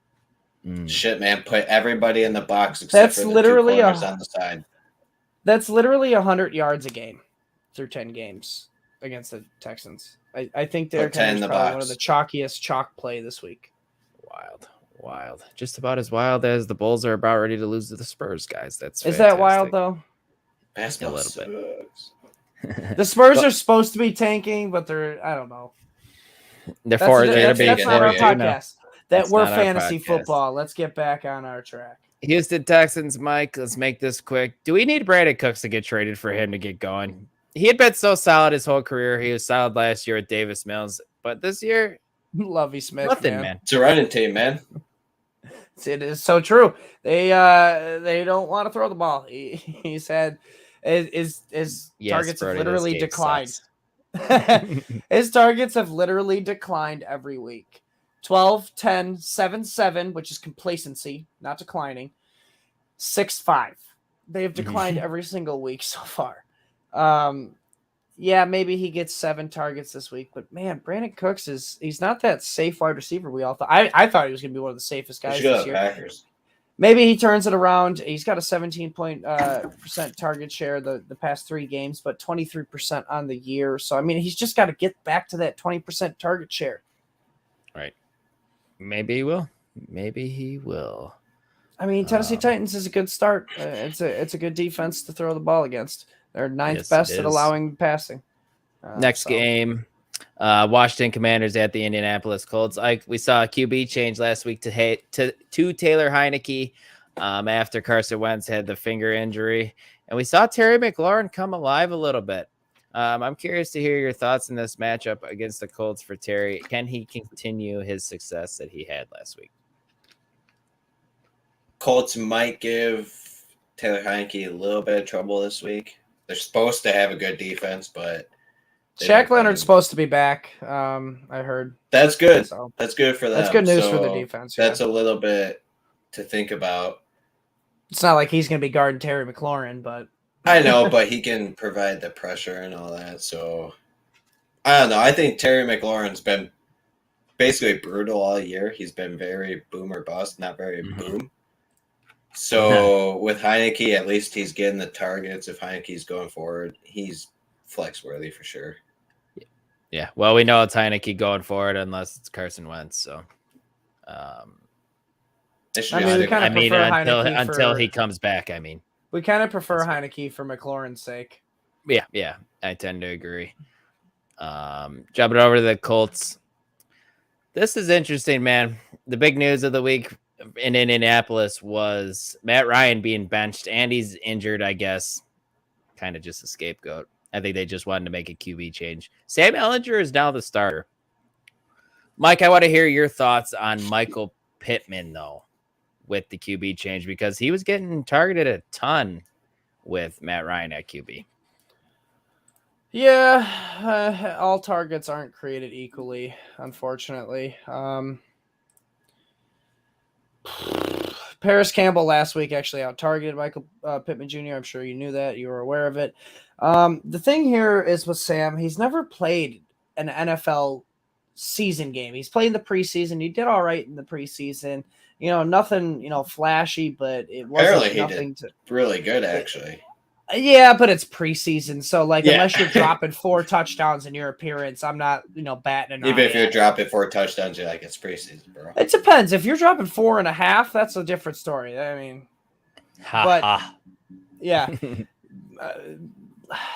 Shit, man! Put everybody in the box except for the two corners on the side. That's literally 100 yards a game through 10 games against the Texans. I think Derrick Henry is probably one of the chalkiest chalk play this week. Wild. Just about as wild as the Bulls are about ready to lose to the Spurs, guys. Is fantastic. That wild though? A little bit. The Spurs are supposed to be tanking, but I don't know. That's not our podcast. We're fantasy football. Let's get back on our track. Houston Texans, Mike. Let's make this quick. Do we need Brandon Cooks to get traded for him to get going? He had been so solid his whole career. He was solid last year at Davis Mills, but this year, Lovey Smith, nothing, man. It's a running team, man. It is so true. They don't want to throw the ball. He's had his targets have literally declined. His targets have literally declined every week. 12, 10, 7, 7, which is complacency, not declining. 6, 5. They have declined every single week so far. Yeah, maybe he gets 7 targets this week, but man, Brandon Cooks he's not that safe wide receiver we all thought. I thought he was going to be one of the safest guys this year. Packers. Maybe he turns it around. He's got a 17% target share the past 3 games, but 23% on the year. So I mean, he's just got to get back to that 20% target share. Right. Maybe he will. I mean, Tennessee Titans is a good start. It's a good defense to throw the ball against. They're 9th best at allowing passing. Next game, Washington Commanders at the Indianapolis Colts. We saw a QB change last week to Taylor Heineke after Carson Wentz had the finger injury. And we saw Terry McLaurin come alive a little bit. I'm curious to hear your thoughts in this matchup against the Colts for Terry. Can he continue his success that he had last week? Colts might give Taylor Heineke a little bit of trouble this week. They're supposed to have a good defense, but Shaq Leonard's supposed to be back. I heard. That's good. So, that's good for them. That's good news for the defense. That's a little bit to think about. It's not like he's going to be guarding Terry McLaurin, but I know, but he can provide the pressure and all that. So I don't know. I think Terry McLaurin's been basically brutal all year. He's been very boom or bust, not very boom. So with Heineke, at least he's getting the targets. If Heineke's going forward, he's flex worthy for sure. Yeah. Well, we know it's Heineke going forward unless it's Carson Wentz. So, until he comes back, I mean, we kind of prefer Heineke for McLaurin's sake. Yeah, I tend to agree. Jumping over to the Colts. This is interesting, man. The big news of the week in Indianapolis was Matt Ryan being benched, and he's injured, I guess. Kind of just a scapegoat. I think they just wanted to make a QB change. Sam Ehlinger is now the starter. Mike, I want to hear your thoughts on Michael Pittman, though, with the QB change, because he was getting targeted a ton with Matt Ryan at QB. Yeah, all targets aren't created equally, unfortunately. Paris Campbell last week actually out-targeted Michael Pittman Jr. I'm sure you knew that. You were aware of it. The thing here is with Sam, he's never played an NFL season game. He's played in the preseason. He did all right in the preseason. Nothing, flashy, but it wasn't nothing really good, actually. Yeah, but it's preseason, so unless you're dropping 4 touchdowns in your appearance, I'm not, batting an eye. Even if you're dropping 4 touchdowns, you're like, it's preseason, bro. It depends. If you're dropping 4.5, that's a different story. I mean, yeah.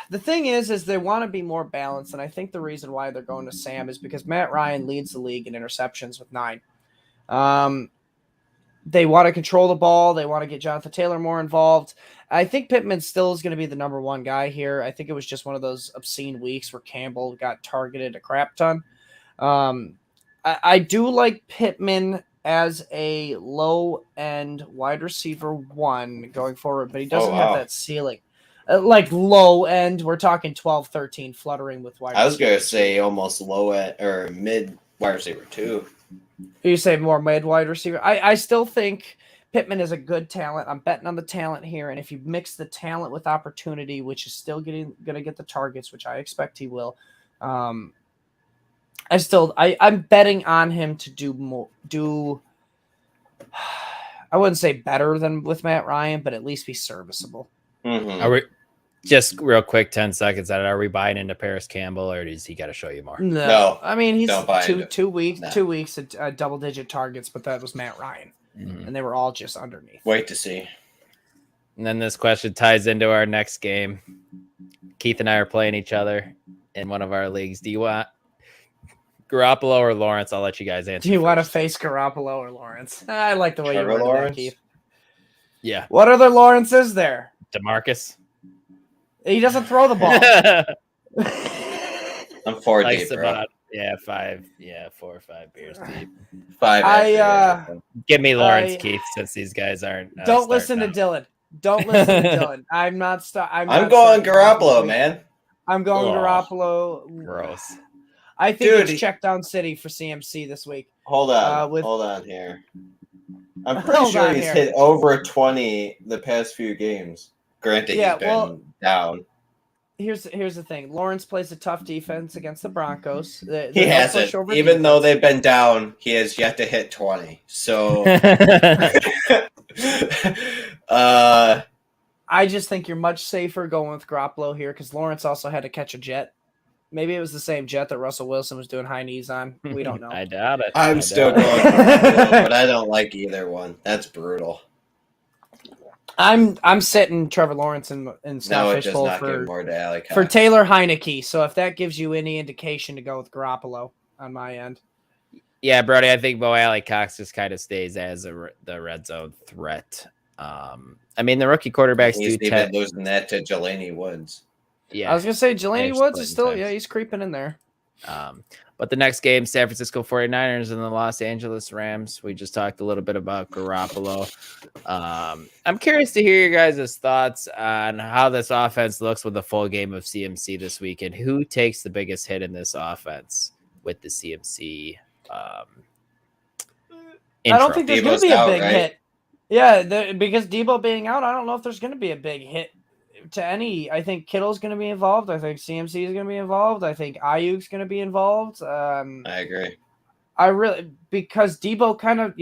The thing is they want to be more balanced, and I think the reason why they're going to Sam is because Matt Ryan leads the league in interceptions with 9. They want to control the ball. They want to get Jonathan Taylor more involved. I think Pittman still is going to be the number 1 guy here. I think it was just one of those obscene weeks where Campbell got targeted a crap ton. I do like Pittman as a low-end wide receiver 1 going forward, but he doesn't have that ceiling. Like low end, we're talking 12, 13, fluttering with wide. I was gonna say almost low end or mid wide receiver too. You say more mid wide receiver. I still think Pittman is a good talent. I'm betting on the talent here, and if you mix the talent with opportunity, which is still gonna get the targets, which I expect he will. I'm betting on him to do more. I wouldn't say better than with Matt Ryan, but at least be serviceable. Mm-hmm. Are we just real quick 10 seconds on it? Are we buying into Paris Campbell, or does he got to show you more? No. I mean, he's 2 weeks at double-digit targets, but that was Matt Ryan, and they were all just underneath. Wait to see. And then this question ties into our next game. Keith and I are playing each other in one of our leagues. Do you want Garoppolo or Lawrence? I'll let you guys answer. Do you want to face Garoppolo or Lawrence? I like the way you worded that, Keith. Yeah. What other Lawrence is there? DeMarcus. He doesn't throw the ball. I'm 4 deep, bro. About, 4 or 5 beers deep. 5. Give me Lawrence, Keith, since these guys aren't. Don't listen to Dylan. Don't listen to Dylan. I'm going Garoppolo, man. I'm going Garoppolo. Gross. I think it's check down city for CMC this week. Hold on here. I'm pretty sure he's hit over 20 the past few games. Granted, he's been down. Here's the thing. Lawrence plays a tough defense against the Broncos. He hasn't. Even though they've been down, he has yet to hit 20. So I just think you're much safer going with Garoppolo here because Lawrence also had to catch a jet. Maybe it was the same jet that Russell Wilson was doing high knees on. We don't know. I doubt it. I'm still going Garoppolo, but I don't like either one. That's brutal. I'm sitting Trevor Lawrence in Snowfish Bowl for Taylor Heineke. So if that gives you any indication to go with Garoppolo on my end. Yeah, Brody, I think Bo Alley Cox just kind of stays as the red zone threat. I mean, the rookie quarterbacks he's even losing that to Jelani Woods. Yeah, I was gonna say Jelani Woods is still he's creeping in there. But the next game, San Francisco 49ers and the Los Angeles Rams. We just talked a little bit about Garoppolo. I'm curious to hear your guys' thoughts on how this offense looks with a full game of CMC this weekend. Who takes the biggest hit in this offense with the CMC? I don't think there's going to be a big hit. Yeah, because Debo being out, I don't know if there's going to be a big hit to any. I think Kittle's going to be involved. I think CMC is going to be involved. I think Ayuk's going to be involved. I agree. Because Debo kind of,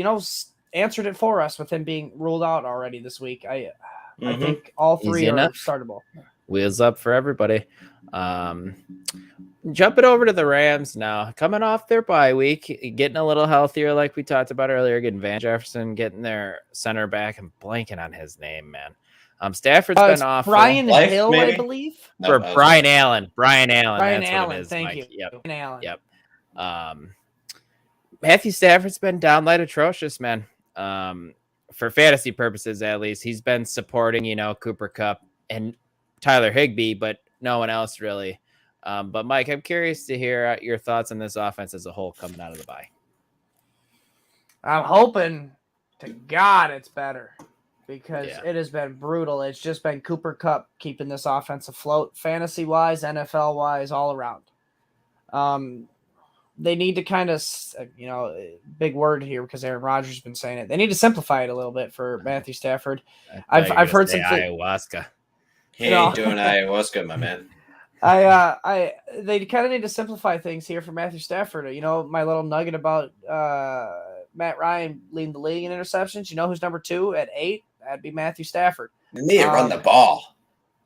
answered it for us with him being ruled out already this week. I think all three are startable. Wheels up for everybody. Jumping over to the Rams now, coming off their bye week, getting a little healthier, like we talked about earlier, getting Van Jefferson, getting their center back, and blanking on his name, man. Stafford's been off. Brian Hill, maybe? I believe. For Brian Allen. Brian Allen. Brian that's Allen. What it is, thank Mike. you. Yep. Brian Allen. Yep. Matthew Stafford's been downright atrocious, man. For fantasy purposes, at least, he's been supporting, Cooper Kupp and Tyler Higbee, but no one else really. But Mike, I'm curious to hear your thoughts on this offense as a whole coming out of the bye. I'm hoping to God it's better because it has been brutal. It's just been Cooper Kupp keeping this offense afloat, fantasy-wise, NFL-wise, all around. They need to kind of, big word here because Aaron Rodgers has been saying it. They need to simplify it a little bit for Matthew Stafford. I've heard some ayahuasca. He ain't doing ayahuasca, my man. They kind of need to simplify things here for Matthew Stafford. My little nugget about Matt Ryan leading the league in interceptions. You know who's number 2 at 8? That'd be Matthew Stafford. They need to run the ball.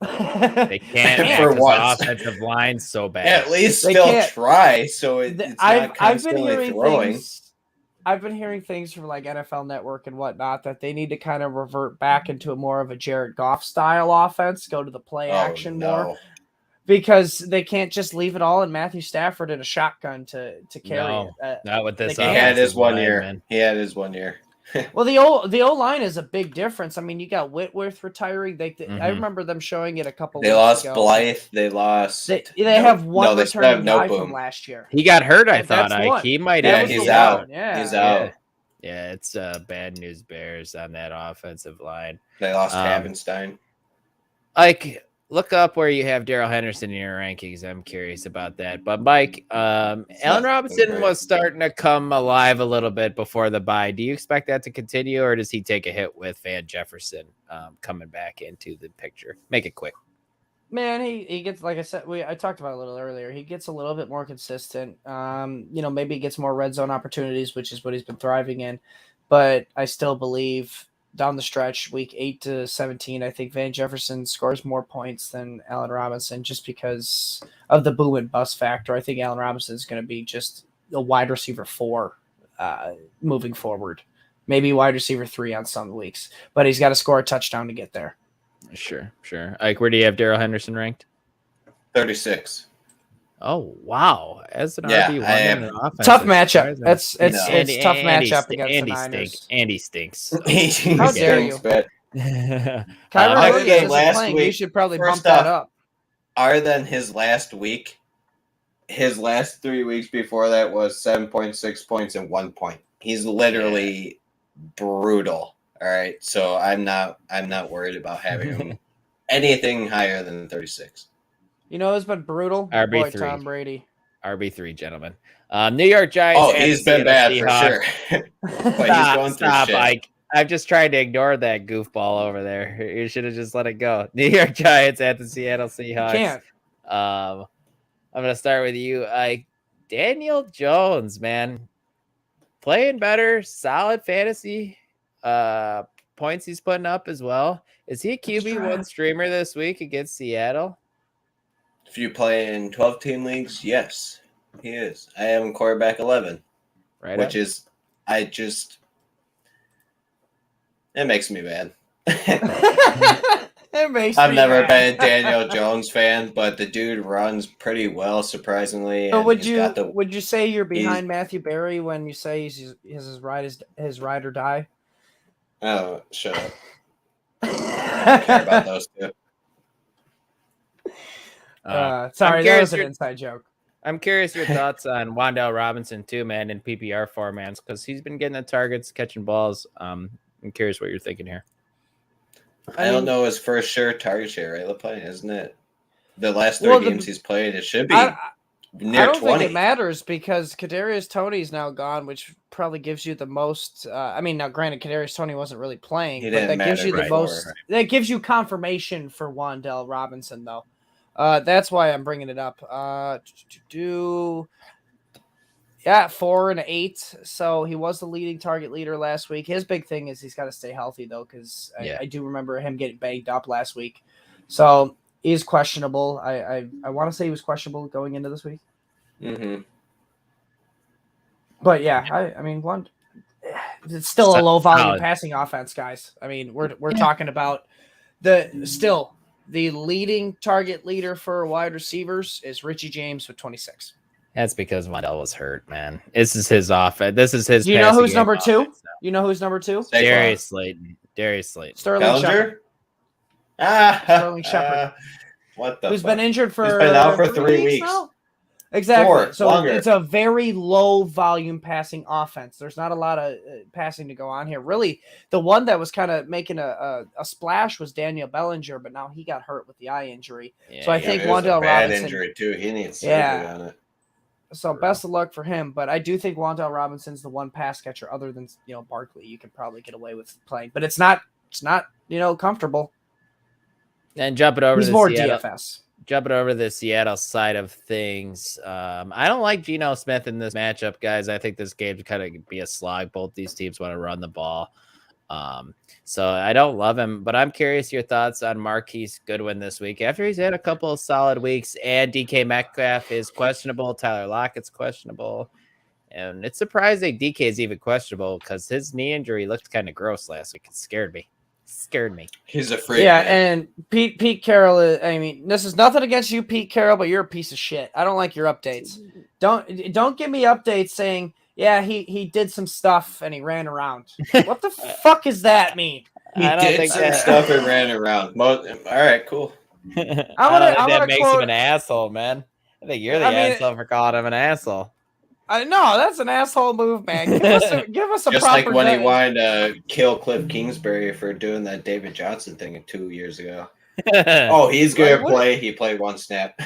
They can't for once. Offensive line so bad. Yeah, at least still try. So it's not constantly throwing. I've been hearing things from like NFL Network and whatnot that they need to kind of revert back into more of a Jared Goff style offense, go to the play action more. Because they can't just leave it all in Matthew Stafford in a shotgun to carry it. Not with this. He had his 1 year. Man. He had his 1 year. Well, the O line is a big difference. I mean, you got Whitworth retiring. I remember them showing it a couple. They lost Blythe. They lost. They have one returning guy from last year. He got hurt. I thought he might. Yeah, he's out. He's out. Yeah, it's bad news bears on that offensive line. They lost Havenstein. look up where you have Darrell Henderson in your rankings. I'm curious about that. But Mike, Allen Robinson was starting to come alive a little bit before the bye. Do you expect that to continue, or does he take a hit with Van Jefferson coming back into the picture? Make it quick. Man, he gets, like I said, I talked about it a little earlier. He gets a little bit more consistent. Maybe he gets more red zone opportunities, which is what he's been thriving in. But I still believe down the stretch, week 8 to 17, I think Van Jefferson scores more points than Allen Robinson just because of the boom and bust factor. I think Allen Robinson is going to be just a wide receiver 4 moving forward. Maybe wide receiver 3 on some weeks. But he's got to score a touchdown to get there. Sure. Ike, where do you have Darrell Henderson ranked? 36. Oh wow! As an RB1 in an offense, tough matchup. It's tough matchup against the Niners. Andy stinks. How dare you? Kyler Williams isn't playing. You should probably bump that up. Other than his last week, his last 3 weeks before that was 7.6 points and 1 point. He's literally brutal. All right, so I'm not worried about having him anything higher than 36. You know who's been brutal? RB3. Tom Brady. RB3, gentlemen. New York Giants. Oh, he's been bad for sure. But he's going through shit. Ike. I'm just trying to ignore that goofball over there. You should have just let it go. New York Giants at the Seattle Seahawks. Can't. I'm going to start with you, Ike. Daniel Jones, man. Playing better, solid fantasy points he's putting up as well. Is he a QB1 streamer this week against Seattle? If you play in 12-team leagues, yes, he is. I have him quarterback 11, right? Which is, it makes me mad. I've never been a Daniel Jones fan, but the dude runs pretty well, surprisingly. But would you say you're behind Matthew Berry when you say he's his ride or die? Oh, shut up. I don't care about those two. Sorry, that was an inside joke. I'm curious your thoughts on Wan'Dale Robinson too, man, in PPR formats, because he's been getting the targets, catching balls. I'm curious what you're thinking here. I don't know his first sure target share, right? LaPlante, isn't it? The last 3 games he's played, it should be near 20. I don't think it matters because Kadarius Toney's now gone, which probably gives you the most. Now granted, Kadarius Toney wasn't really playing, but that gives you the most. That gives you confirmation for Wan'Dale Robinson, though. That's why I'm bringing it up. 4 and 8. So he was the leading target leader last week. His big thing is he's got to stay healthy, though, because I do remember him getting banged up last week. So he's questionable. I want to say he was questionable going into this week. Mm-hmm. But yeah, it's still a low volume passing offense, guys. I mean, we're talking about the leading target leader for wide receivers is Richie James with 26. That's because Wan'Dale was hurt, man. This is his offense. This is his. Do you know who's number 2? You know who's number 2? Darius Slayton. Sterling Shepard. Sterling Shepard. What the? Who's been injured for? He's been out for 3 weeks. Now? Exactly. So longer. It's a very low volume passing offense. There's not a lot of passing to go on here. Really, the one that was kind of making a splash was Daniel Bellinger, but now he got hurt with the eye injury. Yeah, so I think Wan'Dale Robinson injury too. He needs surgery on it. So best of luck for him. But I do think Wan'Dale Robinson's the one pass catcher other than Barkley you can probably get away with playing. But it's not comfortable. And jumping over He's to more Seattle. DFS. Jumping over to the Seattle side of things, I don't like Geno Smith in this matchup, guys. I think this game's kind of be a slog. Both these teams want to run the ball. So I don't love him, but I'm curious your thoughts on Marquise Goodwin this week after he's had a couple of solid weeks, and DK Metcalf is questionable. Tyler Lockett's questionable. And it's surprising DK is even questionable because his knee injury looked kind of gross last week. It scared me. He's a freak. Yeah, man. And Pete Carroll. This is nothing against you, Pete Carroll, but you're a piece of shit. I don't like your updates. Don't give me updates saying, yeah, he did some stuff and he ran around. What the fuck does that mean? He did some stuff and ran around. All right, cool. That makes him an asshole, man. I think you're the asshole for calling him an asshole. I know that's an asshole move, man. Give us a just proper like when he wanted to kill Cliff Kingsbury for doing that David Johnson thing 2 years ago. Oh, he's gonna play. He played one snap.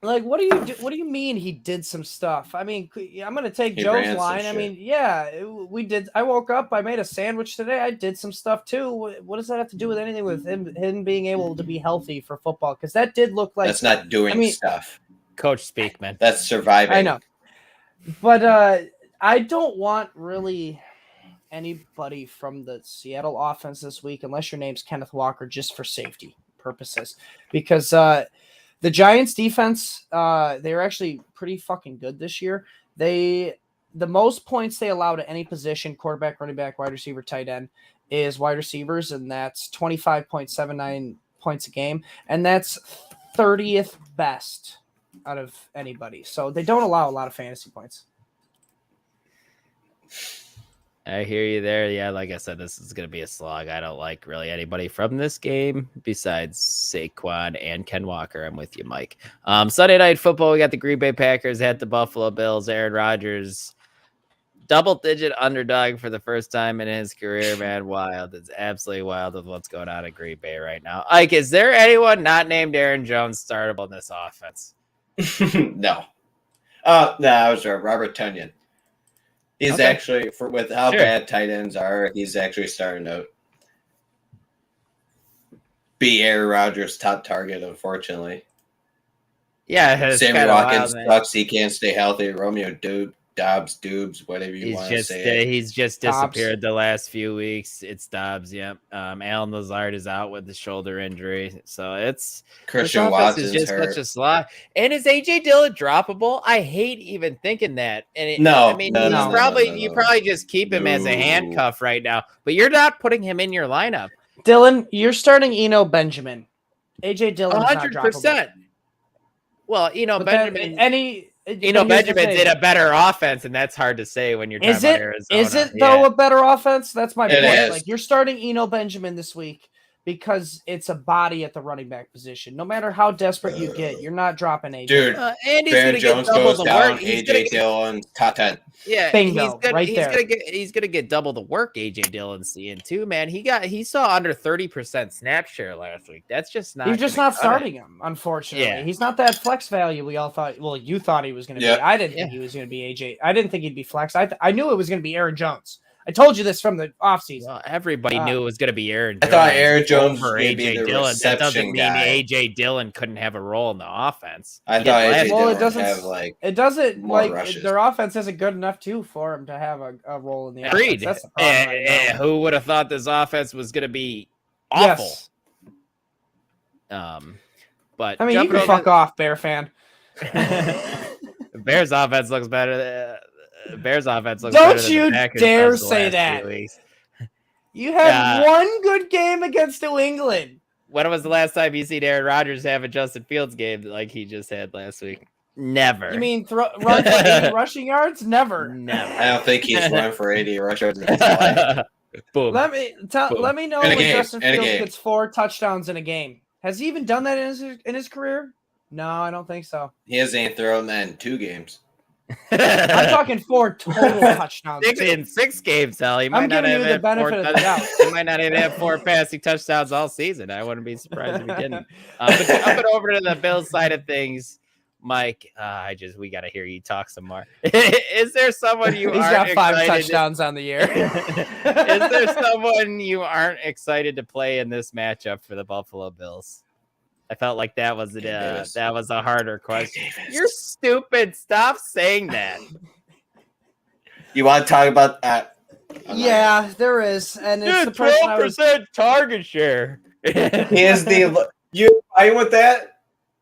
Like, what do you mean he did some stuff? I mean, I'm gonna take Joe's line. I mean, yeah, we did. I woke up. I made a sandwich today. I did some stuff too. What does that have to do with anything with him being able to be healthy for football? Because that did look like that's not doing stuff. Coach speak, man. That's surviving. I know, but I don't want really anybody from the Seattle offense this week, unless your name's Kenneth Walker, just for safety purposes, because the Giants defense, they're actually pretty fucking good this year. The most points they allow to any position, quarterback, running back, wide receiver, tight end, is wide receivers, and that's 25.79 points a game, and that's 30th best out of anybody. So they don't allow a lot of fantasy points. I hear you there. Yeah, like I said, this is going to be a slog. I don't like really anybody from this game besides Saquon and Ken Walker. I'm with you, Mike. Sunday Night Football, we got the Green Bay Packers at the Buffalo Bills. Aaron Rodgers, double-digit underdog for the first time in his career, man. Wild. It's absolutely wild with what's going on in Green Bay right now. Ike, is there anyone not named Aaron Jones startable in this offense? No. No, I was Robert Tonyan. He's actually, with how bad tight ends are, he's actually starting to be Aaron Rodgers' top target, unfortunately. Yeah, Sammy Watkins sucks. He can't stay healthy. Romeo Doubs, whatever you want to say. He's just disappeared the last few weeks. It's Dobbs, yep. Alan Lazard is out with the shoulder injury. So it's Christian Watson's just hurt. such a slot. And is AJ Dillon droppable? I hate even thinking that. And you probably just keep him as a handcuff right now, but you're not putting him in your lineup. Dylan, you're starting Eno Benjamin. AJ Dillon 100%. Well, Benjamin. Benjamin's in a better offense, and that's hard to say when you're talking about Arizona. Is it though a better offense? That's my point. Is. Like, you're starting Eno Benjamin this week because it's a body at the running back position. No matter how desperate you get, you're not dropping AJ. Dude, and Baron Jones goes down. AJ Dillon top 10. Yeah, bingo, there. He's gonna get double the work AJ Dillon's seeing too, man. He saw under 30% snap share last week. That's just not. You're just not starting him, unfortunately. Yeah. He's not that flex value we all thought. Well, you thought he was going to be. I didn't think he was going to be AJ. I didn't think he'd be flex. I knew it was going to be Aaron Jones. I told you this from the offseason. Well, everybody knew it was going to be Aaron Jones. I thought Aaron Jones for AJ Dillon. That doesn't mean AJ Dillon couldn't have a role in the offense. I thought AJ Dillon it doesn't rushes. Their offense isn't good enough for him to have a role in the offense. That's the problem. Who would have thought this offense was going to be awful? Yes. But I mean, you can fuck off, Bear fan. Bears offense looks better. Bears offense looks Don't better than you the Packers dare does the say last that. 2 weeks. You had one good game against New England. When was the last time you seen Aaron Rodgers have a Justin Fields game like he just had last week? Never. You mean run for 80 rushing yards? Never. I don't think he's run for 80 rushing yards in his life. Boom. Let me know when Justin Fields gets 4 touchdowns in a game. Has he even done that in his career? No, I don't think so. He hasn't thrown that in 2 games. I'm talking 4 total touchdowns. In 6 games, hell. He might I'm not giving have you the benefit of the doubt. He might not even have 4 passing touchdowns all season. I wouldn't be surprised if he didn't. But jumping over to the Bills side of things, Mike, we got to hear you talk some more. Is there someone He's got 5 touchdowns on the year. Is there someone you aren't excited to play in this matchup for the Buffalo Bills? I felt like that was a harder question. You're stupid. Stop saying that. You want to talk about that? Yeah, there is, and it's the 12% target share. He is you fine with that?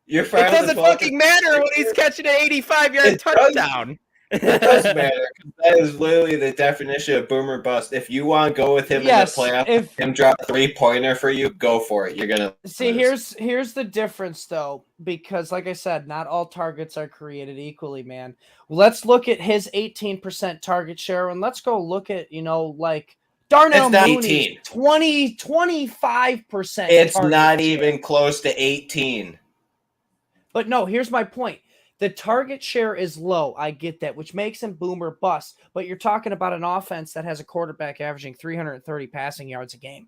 You're fine. It doesn't fucking matter when he's catching an 85-yard touchdown. It does matter. That is literally the definition of boomer bust. If you want to go with him in the playoff, him drop a 3-pointer for you, go for it. You're gonna see. Here's the difference, though, because like I said, not all targets are created equally, man. Let's look at his 18% target share, and let's go look at like Darnell Mooney, 25%. It's not even close to 18. But no, here's my point. The target share is low. I get that, which makes him boomer bust. But you're talking about an offense that has a quarterback averaging 330 passing yards a game.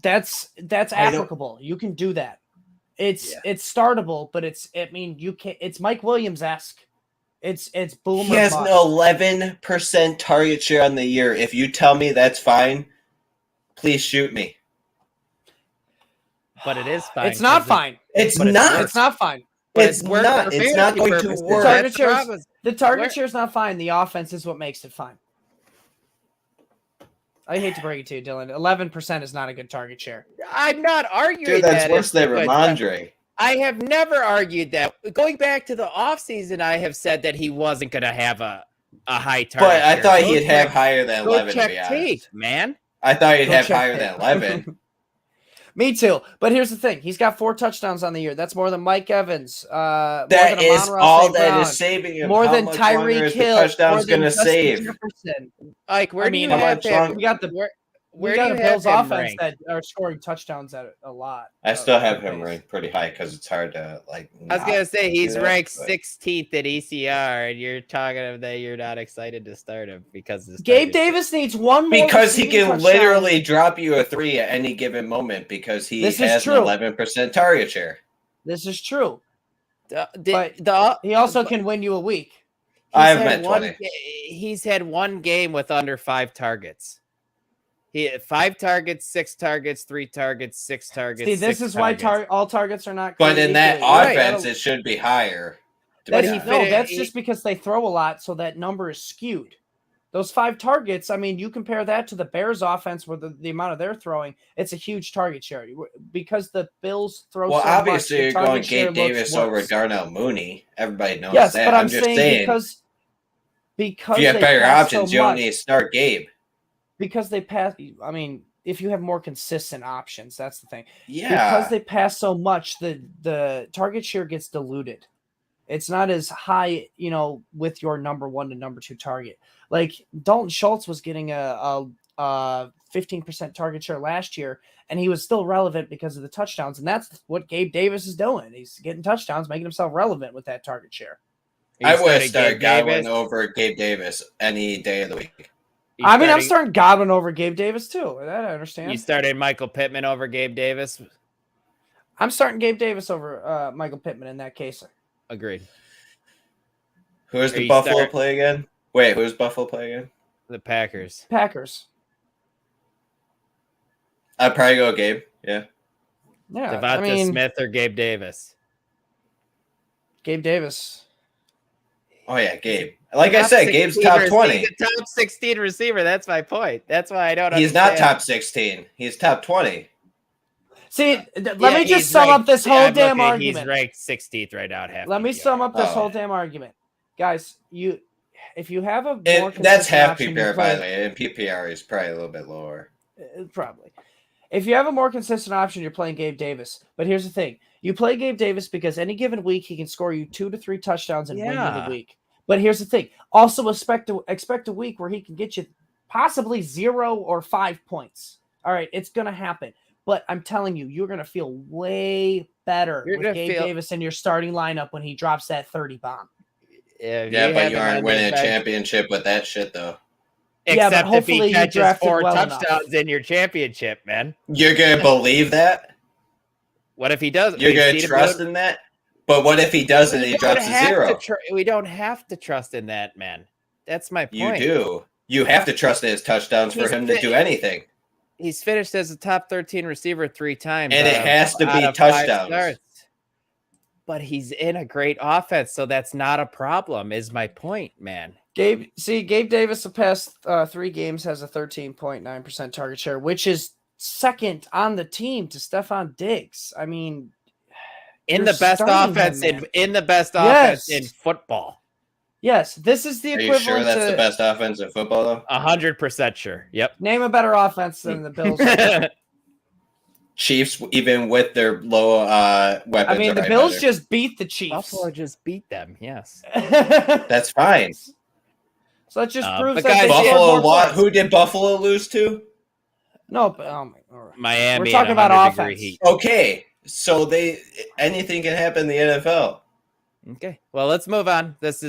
That's applicable. You can do that. It's startable, but you can. It's Mike Williams-esque. It's boomer. He has an 11% target share on the year. If you tell me that's fine, please shoot me. But it is fine. It's not fine. It's not. It's not fine. It's not. It's not going to work. The target share is not fine. The offense is what makes it fine. I hate to break it to you, Dylan. 11% is not a good target share. I'm not arguing Dude, that's worse than Ramondre. I have never argued that. Going back to the offseason, I have said that he wasn't going to have a high target But I share. thought he'd have higher than 11, to be honest. Tape, man. I thought he'd have higher than 11. Me too. But here's the thing. He's got 4 touchdowns on the year. That's more than Mike Evans. That is all that is saving him. More than Tyreek Hill. Touchdown's going to save. Like, where do you have him? We got the Bills offense that are scoring touchdowns at a lot. I still have him ranked pretty high because it's hard to I was gonna say he's ranked 16th at ECR, and you're talking that you're not excited to start him because Gabe Davis needs one more because he can literally drop you a 3 at any given moment because he has an 11% target share. This is true. But he also can win you a week. I've met 20. He's had one game with under 5 targets. He had 5 targets, 6 targets, 3 targets, 6 targets. See, this is why all targets are not. But in that offense, it should be higher. That's just because they throw a lot, so that number is skewed. Those 5 targets, I mean, you compare that to the Bears' offense with the amount of their throwing, it's a huge target share because the Bills throw. Well, so obviously, much, you're going Gabe Davis over Darnell Mooney. Everybody knows that. Yes, but I'm just saying because if you have better options, you don't need to start Gabe. Because they pass, I mean, if you have more consistent options, that's the thing. Yeah. Because they pass so much, the target share gets diluted. It's not as high, with your number 1 to number 2 target. Like Dalton Schultz was getting a 15% target share last year, and he was still relevant because of the touchdowns. And that's what Gabe Davis is doing. He's getting touchdowns, making himself relevant with that target share. I would start Godwin over Gabe Davis any day of the week. I'm starting Godwin over Gabe Davis too. That I understand. You started Michael Pittman over Gabe Davis. I'm starting Gabe Davis over Michael Pittman in that case. Agreed. Who does the Buffalo play again? Wait, who's Buffalo play again? The Packers. I'd probably go Gabe. Yeah. Yeah. Devonta Smith or Gabe Davis. Gabe Davis. Oh yeah, Gabe. Like I said, Gabe's top 20. He's a top 16 receiver. That's my point. That's why I don't. He's not top 16. He's top 20. See, let me just sum up this whole damn argument. He's ranked 16th right now. Let me sum up this whole damn argument, guys. If you have a more that's half PPR by the way, and PPR is probably a little bit lower. Probably. If you have a more consistent option, you're playing Gabe Davis. But here's the thing: you play Gabe Davis because any given week he can score you 2 to 3 touchdowns and win you the week. But here's the thing: also expect a week where he can get you possibly 0 or 5 points. All right, it's gonna happen. But I'm telling you, you're gonna feel way better with Gabe Davis in your starting lineup when he drops that 30 bomb. Yeah, but you aren't winning a championship with that shit though. Except if he catches 4 touchdowns in your championship, man. You're gonna believe that? What if he doesn't? You're gonna trust in that? But what if he doesn't and he drops to 0? We don't have to trust in that, man. That's my point. You do. You have to trust in his touchdowns for him to do anything. He's finished as a top 13 receiver 3 times. And it has to be touchdowns. But he's in a great offense, so that's not a problem, is my point, man. Gabe Davis the past 3 games has a 13.9% target share, which is second on the team to Stephon Diggs. I mean, in the best offense in football. Yes, this is the equivalent. Are you sure that's the best offense in football, though? 100% sure. Yep. Name a better offense than the Bills. Chiefs, even with their low weapons. I mean, the Bills just beat the Chiefs. Buffalo just beat them. Yes. That's fine. So that just proves that Buffalo lost. Who did Buffalo lose to? No, but Miami. We're talking about offense. Okay, so anything can happen in the NFL. Okay, well, let's move on. This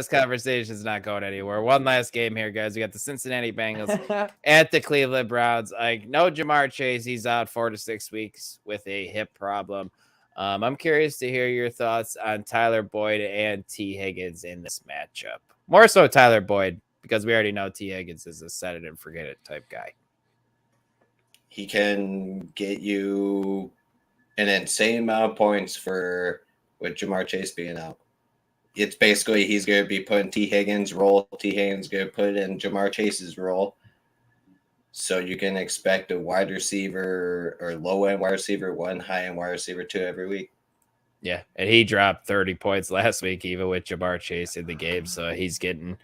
conversation is not going anywhere. One last game here, guys. We got the Cincinnati Bengals at the Cleveland Browns. I know Jamar Chase, he's out 4 to 6 weeks with a hip problem. I'm curious to hear your thoughts on Tyler Boyd and T. Higgins in this matchup. More so Tyler Boyd, because we already know T. Higgins is a set it and forget it type guy. He can get you an insane amount of points with Jamar Chase being out. It's basically he's going to be putting T. Higgins' role. T. Higgins going to put in Jamar Chase's role. So you can expect a wide receiver or low-end wide receiver 1, high-end wide receiver 2 every week. Yeah, and he dropped 30 points last week, even with Jamar Chase in the game. So he's getting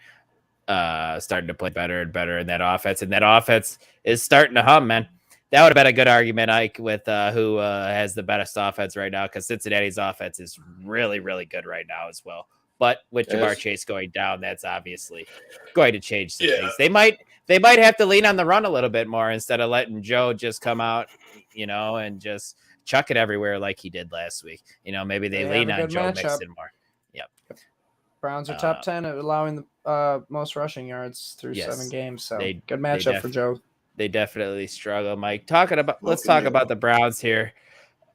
starting to play better and better in that offense. And that offense is starting to hum, man. That would have been a good argument, Ike, with who has the best offense right now, because Cincinnati's offense is really, really good right now as well. But with Jamar Chase going down, that's obviously going to change some things. They might have to lean on the run a little bit more instead of letting Joe just come out, and just chuck it everywhere like he did last week. Maybe they lean on Joe Mixon more. Yep. Browns are top 10 at allowing the most rushing yards through 7 games. So good matchup for Joe. They definitely struggle, Mike. Let's talk about the Browns here.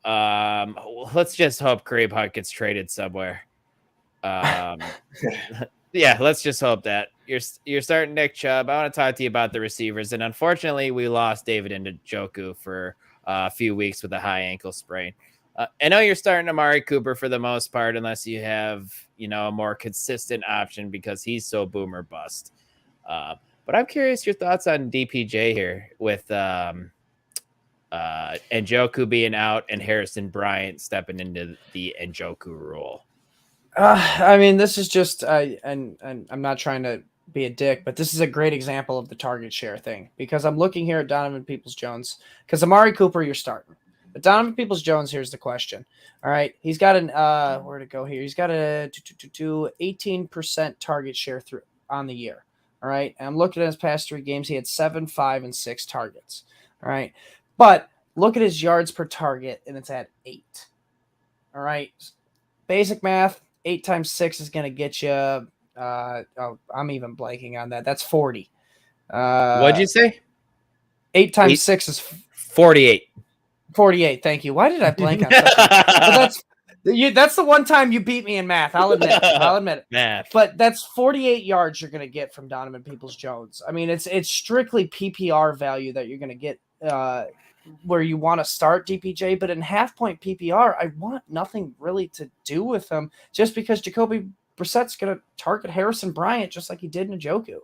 Let's just hope Kareem Hunt gets traded somewhere. Let's just hope that you're starting Nick Chubb. I want to talk to you about the receivers, and unfortunately, we lost David Njoku for a few weeks with a high ankle sprain. I know you're starting Amari Cooper for the most part, unless you have a more consistent option because he's so boomer bust. But I'm curious your thoughts on DPJ here with Njoku being out and Harrison Bryant stepping into the Njoku role. This is just and I'm not trying to be a dick, but this is a great example of the target share thing, because I'm looking here at Donovan Peoples-Jones, because Amari Cooper you're starting, but Donovan Peoples-Jones, here's the question. All right, he's got an where to go here? He's got a 18% target share through on the year. All right. And I'm looking at his past 3 games. He had 7, 5, and 6 targets. All right. But look at his yards per target, and it's at 8. All right. Basic math, 8 times 6 is going to get you. I'm even blanking on that. That's 40. What'd you say? 8 times 6 is 48. 48. Thank you. Why did I blank on that? That's the one time you beat me in math. I'll admit it. Math. But that's 48 yards you're going to get from Donovan Peoples-Jones. I mean, it's strictly PPR value that you're going to get where you want to start DPJ. But in half-point PPR, I want nothing really to do with him just because Jacoby Brissett's going to target Harrison Bryant just like he did in Njoku.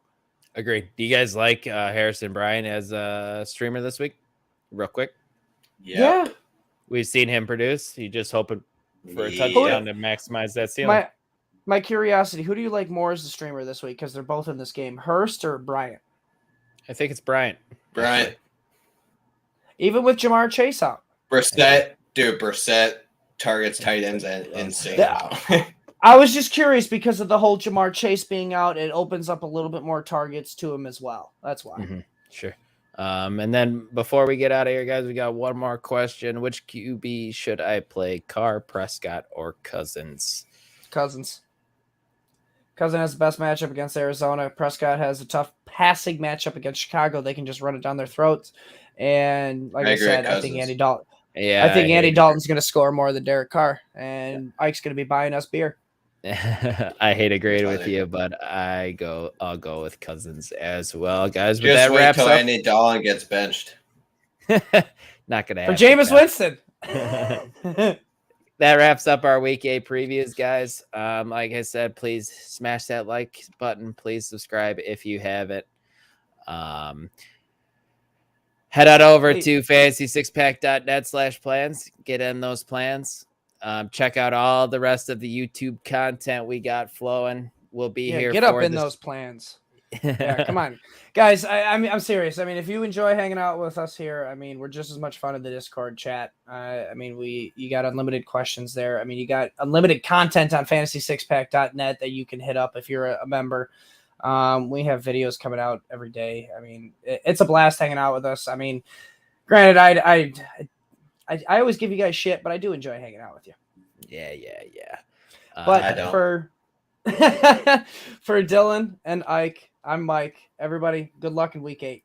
Agreed. Do you guys like Harrison Bryant as a streamer this week? Real quick. Yeah. We've seen him produce. You just hoping for a touchdown to maximize that ceiling. My curiosity, who do you like more as the streamer this week? Because they're both in this game. Hurst or Bryant? I think it's Bryant. Even with Jamar Chase out. Brissett targets tight ends and insane. I was just curious because of the whole Jamar Chase being out. It opens up a little bit more targets to him as well. That's why. Mm-hmm. Sure. And then before we get out of here, guys, we got one more question. Which QB should I play, Carr, Prescott, or Cousins? Cousins has the best matchup against Arizona. Prescott has a tough passing matchup against Chicago. They can just run it down their throats. And like I said, I think Andy Dalton. Yeah, I think Andy Dalton's going to score more than Derek Carr, and Ike's going to be buying us beer. I hate agreing with you, but I'll go with Cousins as well, guys. But just that wait wraps till up. Andy Dalton gets benched. Not gonna for happen. Jameis Winston. That wraps up our week 8 previews, guys. Like I said, please smash that like button. Please subscribe if you haven't. Head on over to fantasy6pack.net/plans. Get in those plans. Check out all the rest of the YouTube content we got flowing. We'll be here. Get up in those plans. Yeah, come on, guys. I'm serious. I mean, if you enjoy hanging out with us here, I mean, we're just as much fun in the Discord chat. You got unlimited questions there. I mean, you got unlimited content on fantasy6pack.net that you can hit up if you're a member. We have videos coming out every day. I mean, it's a blast hanging out with us. I mean, granted, I always give you guys shit, but I do enjoy hanging out with you. Yeah. But for Dylan and Ike, I'm Mike. Everybody, good luck in week 8.